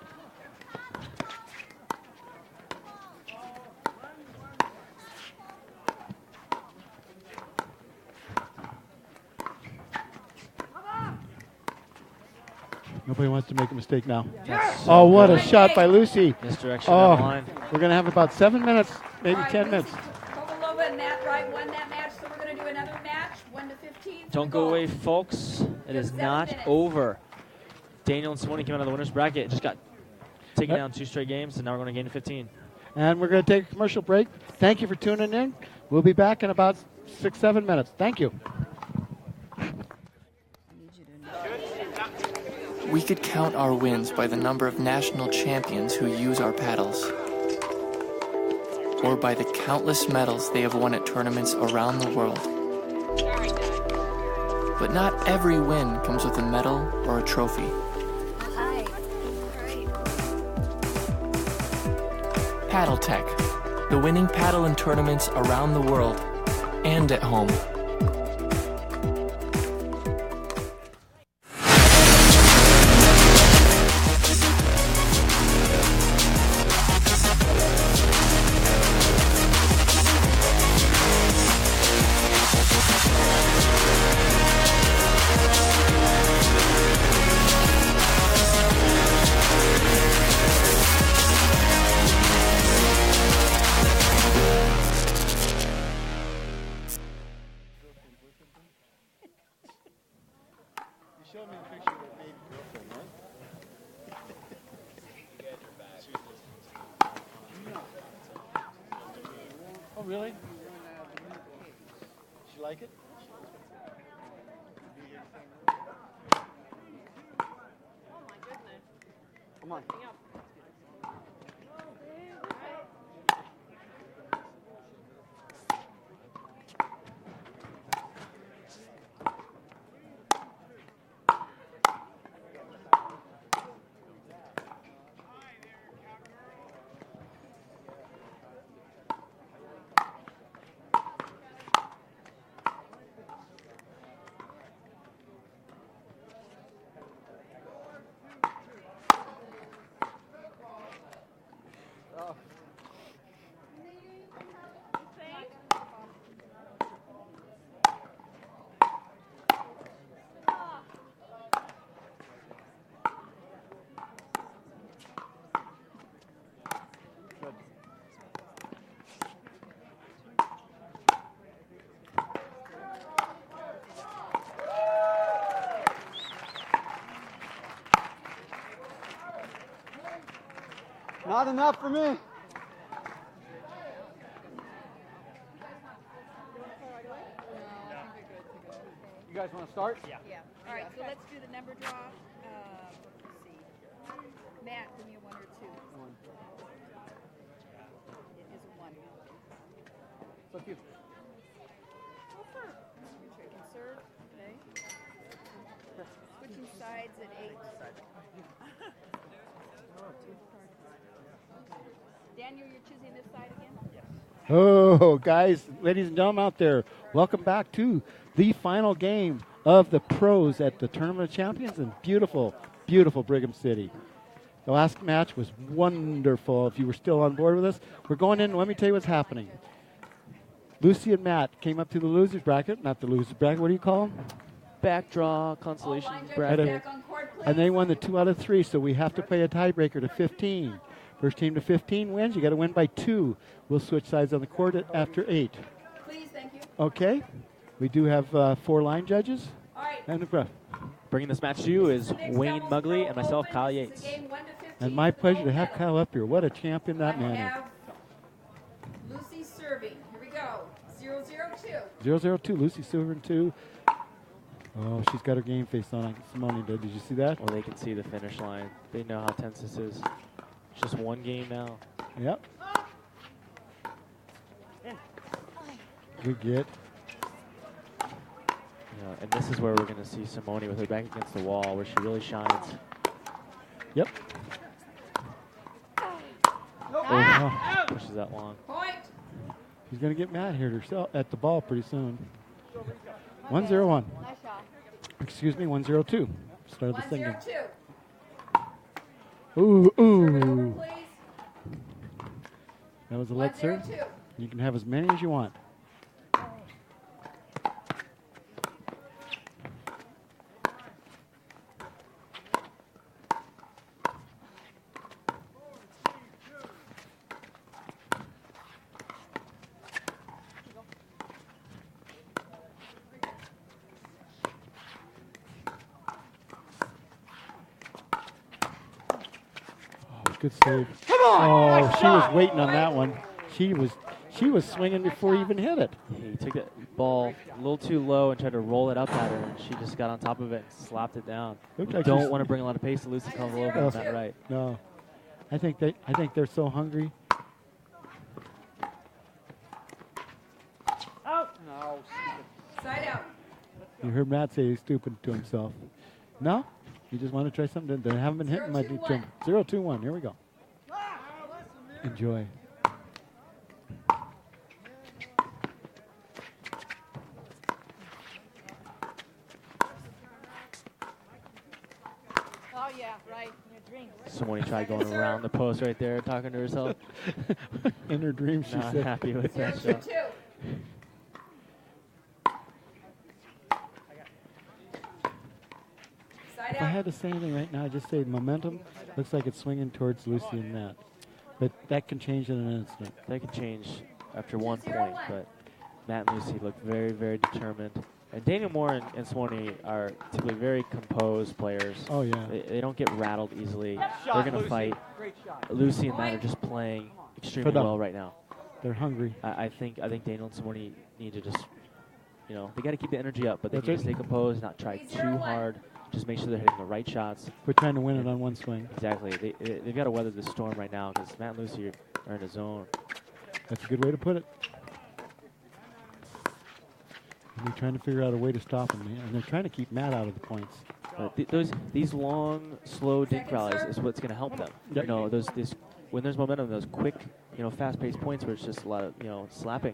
Nobody wants to make a mistake now. That's Oh, what a good. shot by Lucy. misdirection Oh, down the line. we're going to have about 7 minutes, maybe All right, 10 Lucy minutes. Kovalova and Matt Wright won that match, so we're going to do another match, 1 to 15. for Don't the go gold. away, folks. It is 7 not minutes. over. Daniel and Simone came out of the winner's bracket. Just got taken Yep. down 2 straight games, and now we're going to gain to 15. And we're going to take a commercial break. Thank you for tuning in. We'll be back in about 6-7 minutes. Thank you. We could count our wins by the number of national champions who use our paddles, or by the countless medals they have won at tournaments around the world. But not every win comes with a medal or a trophy. Hi. PaddleTech, the winning paddle in tournaments around the world and at home. showed me a picture of her baby girlfriend, right? Oh, really? She like it? Come on. Not enough for me. You guys want to start? Yeah. Yeah. All right, so let's do the number draw. Let's see. Matt, give me a 1 or 2. One. It is a 1. So cute. Sure, you can serve. Okay. Switching sides at 8. Daniel, you're choosing this side again? Yes. Oh, guys, ladies and gentlemen out there, welcome back to the final game of the pros at the Tournament of Champions in beautiful, beautiful Brigham City. The last match was wonderful. If you were still on board with us, we're going in. Let me tell you what's happening. Lucy and Matt came up to the losers bracket, not the losers bracket. What do you call them? Backdraw consolation All line judges bracket. back on court, please. And they won the 2 out of 3, so we have to play a tiebreaker to 15. First team to 15 wins. You got to win by 2. We'll switch sides on the court after 8. Please, thank you. Okay. We do have 4 line judges. All right. And a Bringing this match to you is Next Wayne doubles Mugley pro and myself, open. Kyle This is Yates. a game 1 to 15 And my for pleasure to gold have medal. Kyle up here. What a champion that I man have Lucy serving. Here we go. 0-0-2. is. 0-0-2. Lucy Silver 2. Oh, she's got her game face on. Simone did. Did you see that? Well, they can see the finish line. They know how tense this is. It's just one game now. Yep. Good get. Yeah, and this is where we're going to see Simone with her back against the wall, where she really shines. Yep. Oh, pushes that long. Point. She's going to get mad here herself at the ball pretty soon. 1-0-1. Nice shot. Excuse me, 1-0-2. Start of the second. 1-0-2. Ooh, Serve it over, ooh. please. That was a let serve. 1-0-2. You can have as many as you want. Good save. Oh, she was waiting on that one. She was swinging before he even hit it. He took that ball a little too low and tried to roll it up at her, and she just got on top of it and slapped it down. Looked We like don't she's- want to bring a lot of pace to Lucy Kovalova on that right. No, I think they're so hungry. No. Side out. You heard Matt say he's stupid to himself. No, you just want to try something that haven't been hitting my 0-2-1. 0-2-1. Here we go. Enjoy. Oh, yeah, right. Your drink. Simone tried going around the post right there, talking to herself. In her dreams, she Not said. happy with that 0-2-2. shot. Side If I out. had to say anything right now, I'd just say momentum looks like it's swinging towards Lucy and Matt. But that can change in an instant. That could change after 1 point, but Matt and Lucy look very, very determined. And Daniel Moore and Simone are typically very composed players. Oh, yeah. They don't get rattled easily. Shot, They're going to Lucy. fight. Great shot. Lucy and Matt are just playing extremely Put up. well right now. They're hungry. I think Daniel and Simone need to just, they got to keep the energy up, but they That's need right. to stay composed, not try too hard. Just make sure they're hitting the right shots. We're trying to win it on one swing. Exactly. They've got to weather the storm right now because Matt and Lucy are in a zone. That's a good way to put it. And they're trying to figure out a way to stop him, and they're trying to keep Matt out of the points. But these long, slow dink rallies is what's going to help them. Yep. When there's momentum, those quick, fast-paced points where it's just a lot of slapping.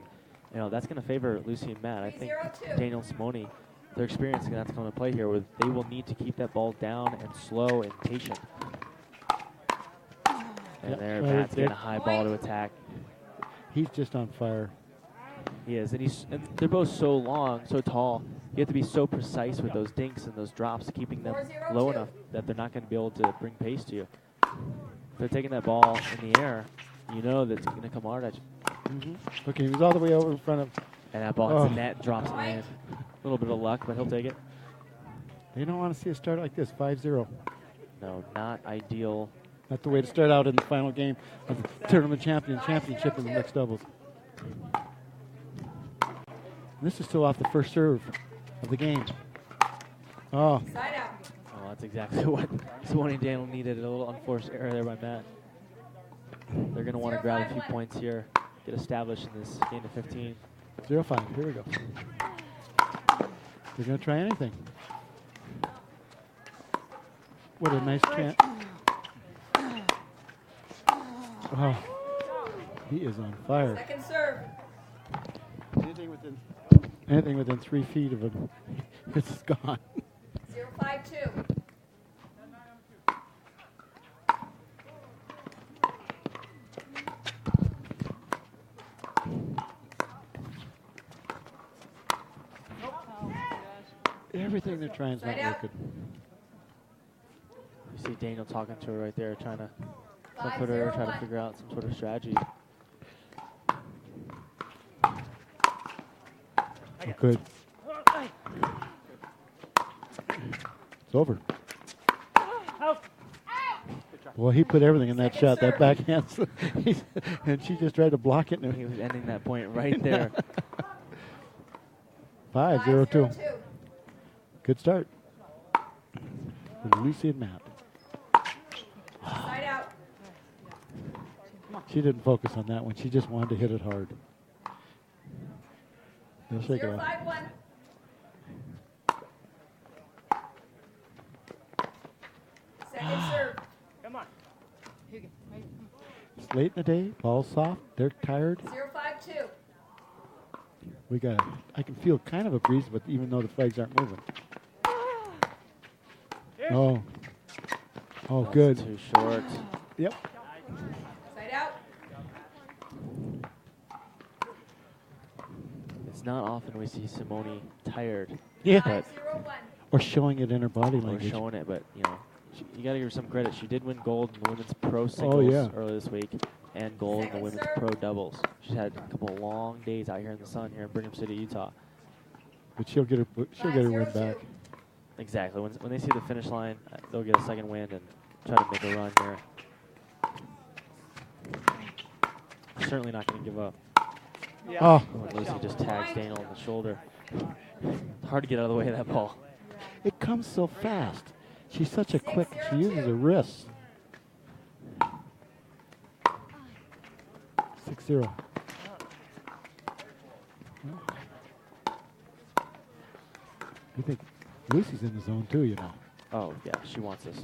That's going to favor Lucy and Matt. I think 3-0-2. Daniel and Simone, their experience is going to have to come into play here, where they will need to keep that ball down and slow and patient. And Yep. there, Well, Matt's they're- getting a high ball to attack. He's just on fire. He is, and they're both so long, so tall. You have to be so precise with those dinks and those drops, keeping them 4-0-2. low enough that they're not going to be able to bring pace to you. If they're taking that ball in the air, you know that it's going to come hard at you. Look, he was all the way over in front of. And that ball hits Oh. the net and drops in. A little bit of luck, but he'll take it. They don't want to see a start like this, 5-0. No, not ideal. Not the way to start out in the final game of the tournament championship in the mixed doubles. This is still off the first serve of the game. Oh, Side out. Oh, that's exactly what Simone and Daniel needed. A little unforced error there by Matt. They're going to want to grab a few 0-5-1. points here, get established in this game to 15. 0-5. Here we go. They're going to try anything. What a nice chance. Oh, he is on fire. Second serve. Anything within 3 feet of him, it's gone. 0-5-2. Everything they're trying is not Side out. working. You see Daniel talking to her right there, trying to comfort her, try to 5-0-1. figure out some sort of strategy. Good. It's over. Well, he put everything in that Second shot, that serve. backhand. And she just tried to block it. He was ending that point right there. 5-0-2. 5-0-2. Good start for Lucy and Matt. Side out. She didn't focus on that one. She just wanted to hit it hard. They'll shake it off. 0-5-1. Second serve. Come on. It's late in the day. Ball's soft. They're tired. 0-5-2. We got. I can feel kind of a breeze, but even though the flags aren't moving. Oh. Oh, good. Too short. Yep. Side out. It's not often we see Simone tired Yeah. But- 5-0-1. Or showing it in her body or language. showing it, but you got to give her some credit. She did win gold in the women's pro singles Oh, yeah. earlier this week, and gold in the Second women's serve. pro doubles. She's had a couple of long days out here in the sun here in Brigham City, Utah. But she'll get her win 5-0-2. back. Exactly. When they see the finish line, they'll get a second win and try to make a run here. Certainly not going to give up. Yeah. Oh, When Lucy just tags Daniel on the shoulder. It's hard to get out of the way of that ball. it comes so fast. She's such a quick. She uses her wrists. 6-0. You think Lucy's in the zone too? Oh, yeah, she wants this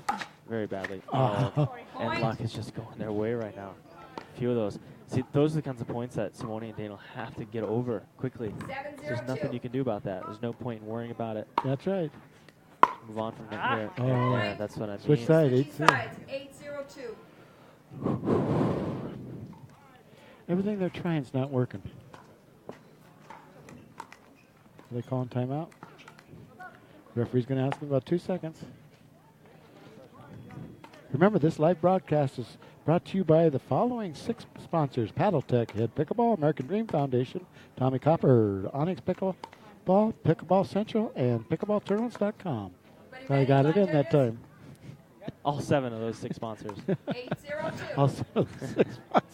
very badly. Oh. And luck is just going their way right now. A few of those. See, those are the kinds of points that Simone and Daniel have to get over quickly. 7-0-2. There's nothing you can do about that. There's no point in worrying about it. That's right. Move on from there. Oh. Yeah, that's what I mean. Switch side. Switching 8-0. sides. 8-0-2. Everything they're trying is not working. Are they calling timeout? Referee's going to ask them about 2 seconds. Remember, this live broadcast is brought to you by the following 6 sponsors: Paddle Tech, Head Pickleball, American Dream Foundation, Tommy Copper, Onyx Pickle, Kickball, Pickleball Central, and pickleballtournaments.com. I got it in that time. All 7 of those 6 sponsors. 802. Also, 6 sponsors.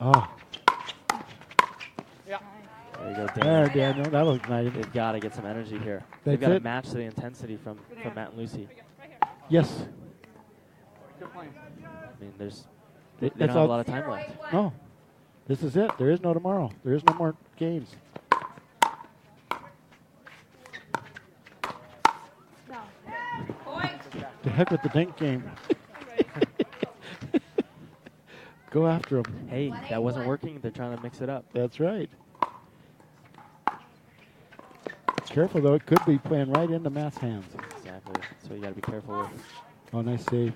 Oh, There you go, there, Dan. Daniel. That was nice. They've got to get some energy here. That's They've got to it. match the intensity from Matt and Lucy. Yes. I mean, they That's don't have all- a lot of time left. 081. No. This is it. There is no tomorrow. There is no more games. Point. The heck with the dink game. Go after them. Hey, that wasn't working. They're trying to mix it up. That's right. Careful, though. It could be playing right into Matt's hands. Exactly. So you got to be careful with. Oh, nice save.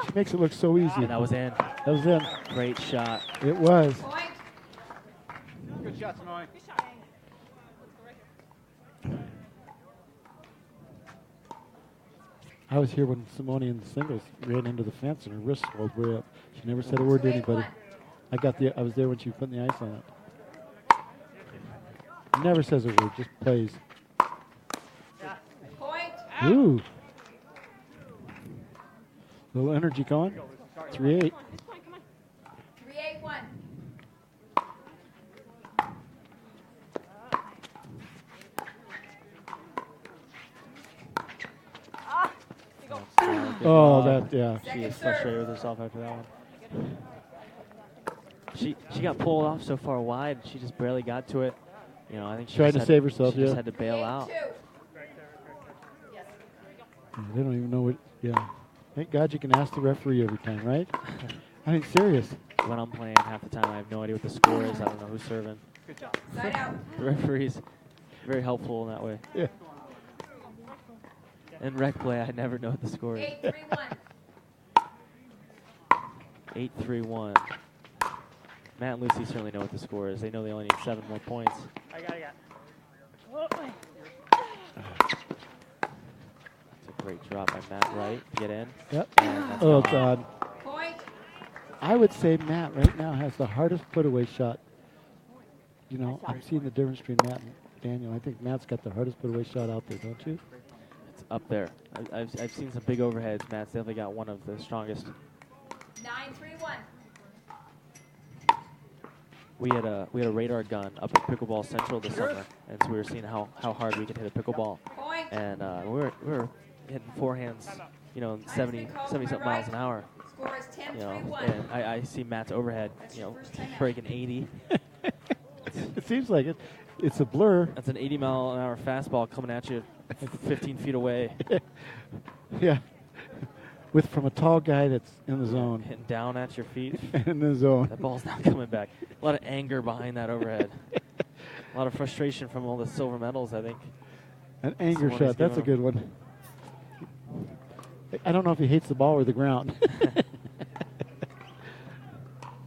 She makes it look so easy. And that was in. That was in. Great shot. It was. Point. Good shot, Sonoy. I was here when Simone in the singles ran into the fence and her wrist swelled way up. She never said a word to anybody. I was there when she was putting the ice on it. Never says a word, just plays. Point. Ooh. Little energy going. 3-8. 381. Oh, that, yeah. She is frustrated with herself after that one. She got pulled off so far wide. She just barely got to it. You know, I think she Tried just to had- save herself, She just yeah. had to bail out. 82. They don't even know what, yeah. Thank God you can ask the referee every time, right? I mean, serious. When I'm playing, half the time I have no idea what the score is. I don't know who's serving. Side out. The referee's very helpful in that way. Yeah. In rec play, I never know what the score is. 831. 8-3-1. Matt and Lucy certainly know what the score is. They know they only need 7 more points. I got. That's a great drop by Matt Wright to get in. Yep. And that's Oh, gone. God. Point. I would say Matt right now has the hardest put-away shot. You know, I'm seeing the difference between Matt and Daniel. I think Matt's got the hardest put-away shot out there, don't you? It's up there. I've seen some big overheads. Matt's definitely got one of the strongest. 931. We had a radar gun up at Pickleball Central this summer, and so we were seeing how hard we could hit a pickleball. Point. And we were hitting forehands, you know, 70 something miles an hour. Score is 10 You know, 3-1. and I see Matt's overhead, you know, breaking 80. It seems like it. It's a blur. That's an 80-mile-an-hour fastball coming at you 15 feet away, Yeah. From a tall guy that's in the zone. hitting down at your feet. In the zone. That ball's not coming back. A lot of anger behind that overhead. A lot of frustration from all the silver medals, I think. An anger Simone's shot. That's a giving good one. I don't know if he hates the ball or the ground.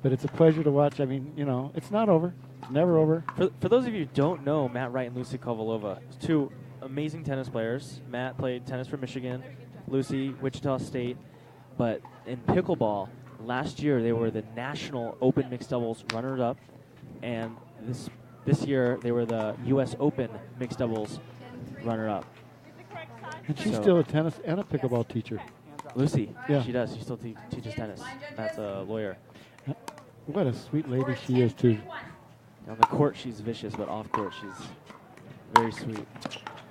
But it's a pleasure to watch. I mean, you know, it's not over. It's never over. For those of you who don't know, Matt Wright and Lucy Kovalova, 2 amazing tennis players. Matt played tennis for Michigan, Lucy, Wichita State. But in pickleball, last year they were the National Open Mixed Doubles runner-up, and this year they were the U.S. Open Mixed Doubles runner-up. And she's So- still a tennis and a pickleball teacher. Lucy, Yeah. she does. She still teaches tennis. Matt's a lawyer. What a sweet lady she is, too. On the court, she's vicious, but off court, she's very sweet.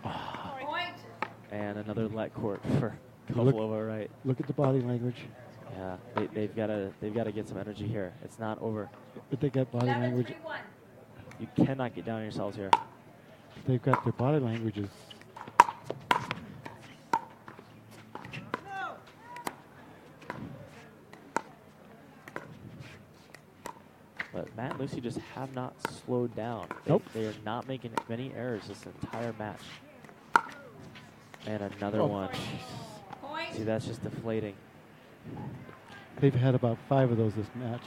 Point. And another let court for Look- Kovalova, right? Look at the body language. Yeah, they've got to get some energy here. It's not over. But they got body 11 language. 3-1. You cannot get down on yourselves here. They've got their body languages. But Matt and Lucy just have not slowed down. Nope. They are not making many errors this entire match. And another Oh, one. Point. See, that's just deflating. They've had about 5 of those this match.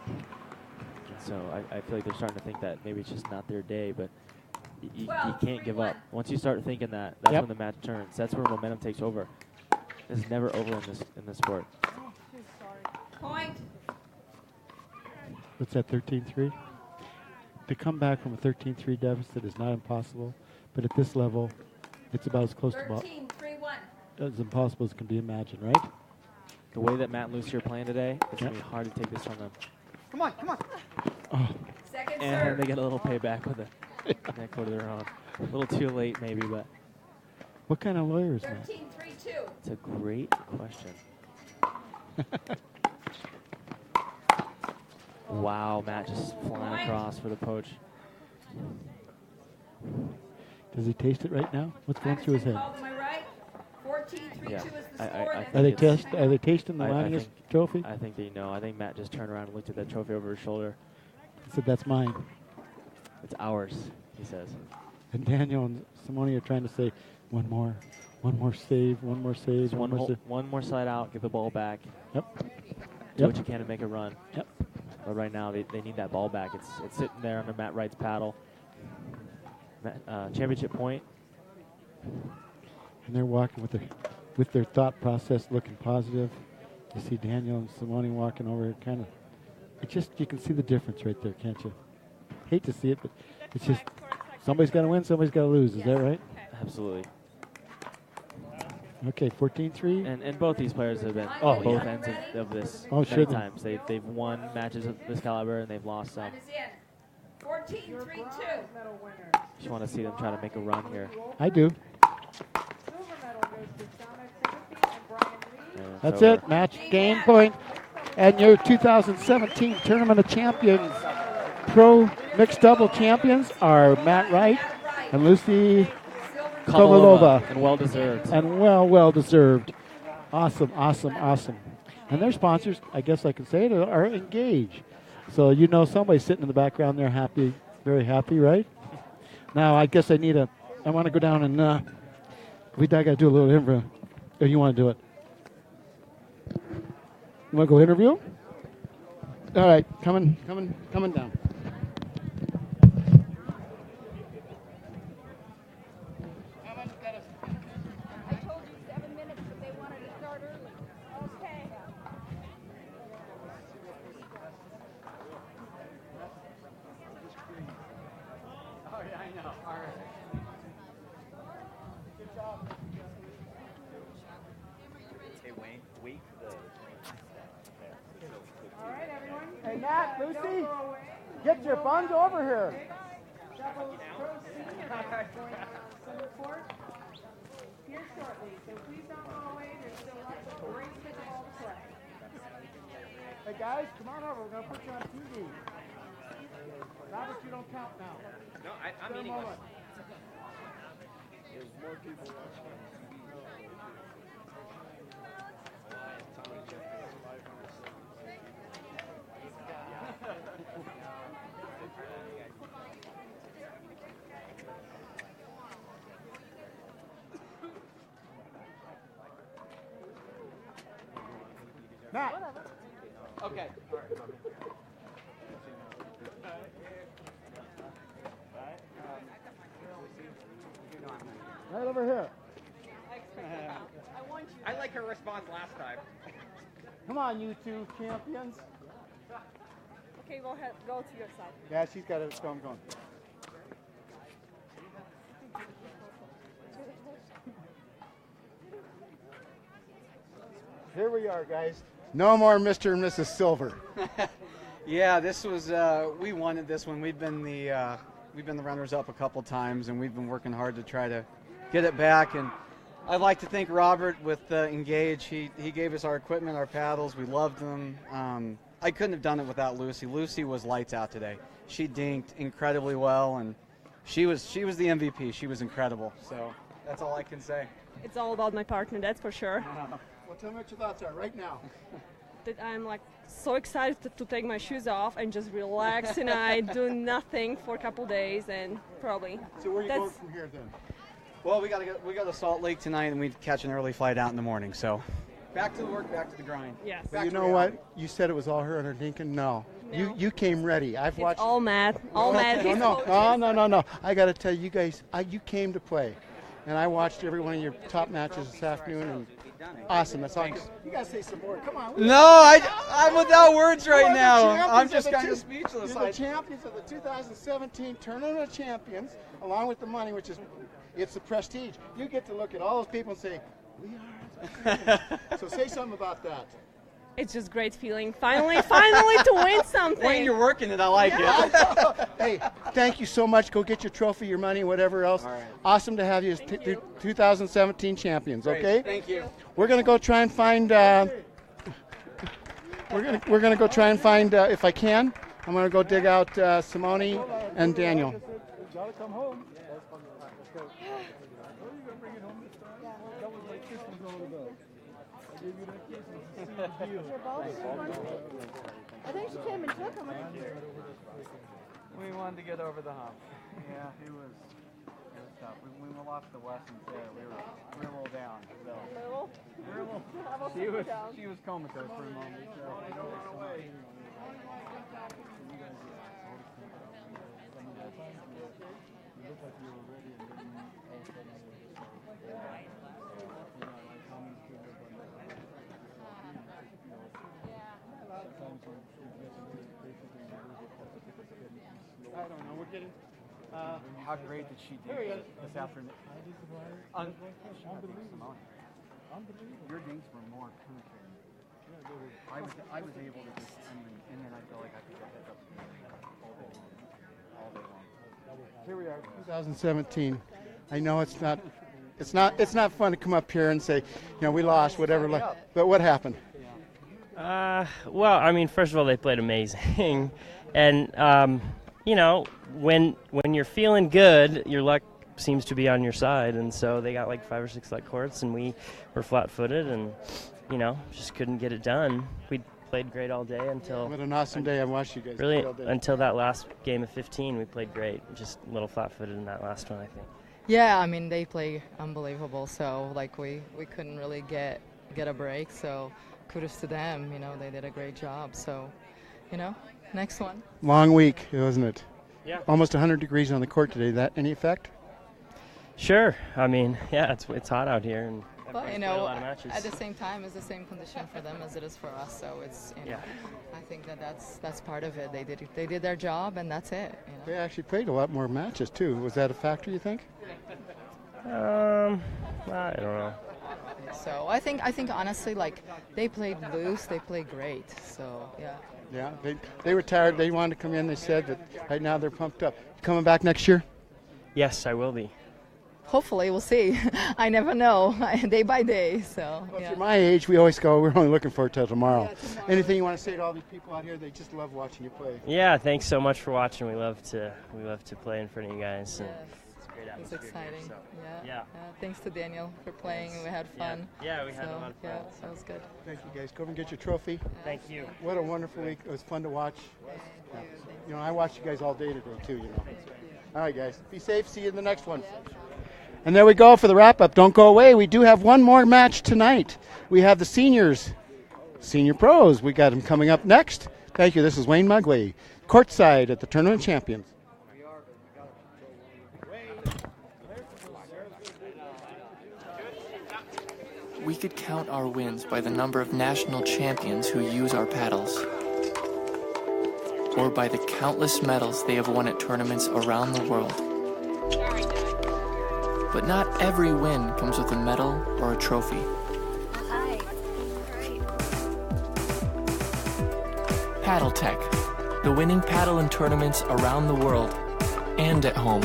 And so I feel like they're starting to think that maybe it's just not their day, but you Well, can't give 3-1. up. Once you start thinking that, that's Yep. when the match turns. That's where momentum takes over. It's never over in this sport. Point. What's that, 13-3? To come back from a 13-3 deficit is not impossible, but at this level, it's about as close to 13-3-1. as impossible as can be imagined, right? The way that Matt and Lucy are playing today, it's going to be hard to take this from them. Come on, come on. Oh, Second And serve. they get a little payback with a net go to their own. A little too late, maybe, but what kind of lawyer is that? 13-3-2. it's a great question. Wow, Matt just flying across for the poach. Does he taste it right now? What's going through his head? Called, am I right? 14-3-2 Yeah. is the I- score. I Then Are they think Are they tasting the I Linus think- trophy? I think they know. I think Matt just turned around and looked at that trophy over his shoulder. He said, "That's mine." It's ours, he says. And Daniel and Simone are trying to say, one more save, one more save, Just one more save. one more slide out, get the ball back. Yep. Do Yep. what you can to make a run. Yep. But right now, they need that ball back. It's sitting there under Matt Wright's paddle. Championship point. And they're walking with their thought process looking positive. You see Daniel and Simone walking over, kind of. It just, you can see the difference right there, can't you? Hate to see it, but it's just somebody's got to win, somebody's got to lose. Is that right? Absolutely. Okay, 14-3. And both these players have been Oh, both yeah. ends of this Oh, many sure they- times. They've won matches of this caliber and they've lost some. time is in. 14-3-2. Just want to see them try to make a run here. I do. And That's it's over. it. Match game point. And your 2017 Tournament of Champions Pro Mixed Double Champions are Matt Wright and Lucy Kovalova. And well deserved. And well deserved. Awesome. And their sponsors, I guess I can say it, are Engage. So you know somebody's sitting in the background there happy, very happy, right? Now I guess I want to go down and I got to do a little interview. Or you want to do it? You want to go interview? All right, coming down. I told you 7 minutes, but they wanted to start early. Okay. Hey, Matt, Lucy, get your buns over here. Here shortly, so please don't go away. There's still lots of great pickleball to play. Hey guys, come on over. We're gonna put you on TV. Robert, you don't count now. No, I'm eating one. Matt. Okay. Right over here. I like her response last time. Come on, you two champions. Okay, go ahead, go to your side. Yeah, she's got it. I'm going. Here we are, guys. No more Mr. and Mrs. Silver. Yeah, this was we wanted this one. We've been the runners up a couple times, and we've been working hard to try to get it back. And I'd like to thank Robert with Engage. He gave us our equipment, our paddles. We loved them. I couldn't have done it without Lucy. Lucy was lights out today. She dinked incredibly well, and she was the MVP. She was incredible. So that's all I can say. It's all about my partner, that's for sure. Well, tell me what your thoughts are right now. That I'm like so excited to take my shoes off and just relax tonight, do nothing for a couple days, and probably. So where are you That's- going from here then? Well, we got to Salt Lake tonight, and we catch an early flight out in the morning. So back to the work, back to the grind. Yes. Back You to know reality. what? You said it was all her and her dinking. No. No. You came ready. I've It's watched. all Matt. All Matt. He's coaches. No. I got to tell you guys, you came to play. And I watched every one of your top matches this afternoon, and Awesome. That's all. You guys say some more. Come on. No, I'm without words right You're the now. champions I'm of just the kind two- of speechless. You're the champions of the 2017 Tournament of Champions, along with the money, which is, it's the prestige. You get to look at all those people and say, we are. So say something about that. It's just great feeling. Finally to win something. When you're working it, I like it. Hey, thank you so much. Go get your trophy, your money, whatever else. All right. Awesome to have you as 2017 champions. Okay. Thank you. We're gonna go try and find. We're gonna go try and find. If I can, I'm gonna go dig out Simone and Daniel. I think she came and took them. We wanted to get over the hump. Yeah, it was tough. We lost the lessons there. We were a little down. So. She was comatose for a moment. I don't know. We're getting. How great did she do this afternoon? Unbelievable. Your dinks were more penetrating. I was able to just, and then I felt like I could get heads up all day long. Here we are, 2017. I know it's not fun to come up here and say, we lost, whatever. But what happened? Well, I mean, first of all, they played amazing, and when you're feeling good, your luck seems to be on your side, and so they got like 5 or 6 luck courts, and we were flat-footed, and just couldn't get it done. We played great all day until. What an awesome day! I watched you guys. Really, play all day. until that last game of 15, we played great. Just a little flat-footed in that last one, I think. Yeah, I mean, they play unbelievable, so we couldn't really get a break, so kudos to them. They did a great job, so next one. Long week, wasn't it? Yeah. Almost 100 degrees on the court today. That any effect? Sure. I mean, yeah, it's hot out here, and But everybody's played a lot of matches. at the same time, it's the same condition for them as it is for us, so it's Yeah. I think that's part of it. They did their job, and that's it. They actually played a lot more matches too. Was that a factor, you think? I don't know. So I think honestly, they played loose, they played great. So yeah. Yeah, they were tired. They wanted to come in. They said that right now they're pumped up. Coming back next year? Yes, I will be. Hopefully, we'll see. I never know, day by day. So Well, if yeah. you're my age, we always go, we're only looking forward till tomorrow. Anything you want to say to all these people out here? They just love watching you play. Yeah, thanks so much for watching. We love to play in front of you guys. And Yes. it's a great It was atmosphere here, exciting. so. Yeah. Thanks to Daniel for playing. We had fun. Yeah, we had a So, lot of fun. Yeah, so. that was good. Thank you, guys. Go over and get your trophy. Thank you. What a wonderful week. It was fun to watch. Yeah. I watched you guys all day today, too, All right, guys. Be safe. See you in the next one. And there we go for the wrap-up. Don't go away. We do have one more match tonight. We have the seniors, senior pros. We got them coming up next. Thank you. This is Wayne Mugway, courtside at the Tournament of Champions. We could count our wins by the number of national champions who use our paddles, or by the countless medals they have won at tournaments around the world. But not every win comes with a medal or a trophy. Hi. Great. PaddleTech, the winning paddle in tournaments around the world and at home.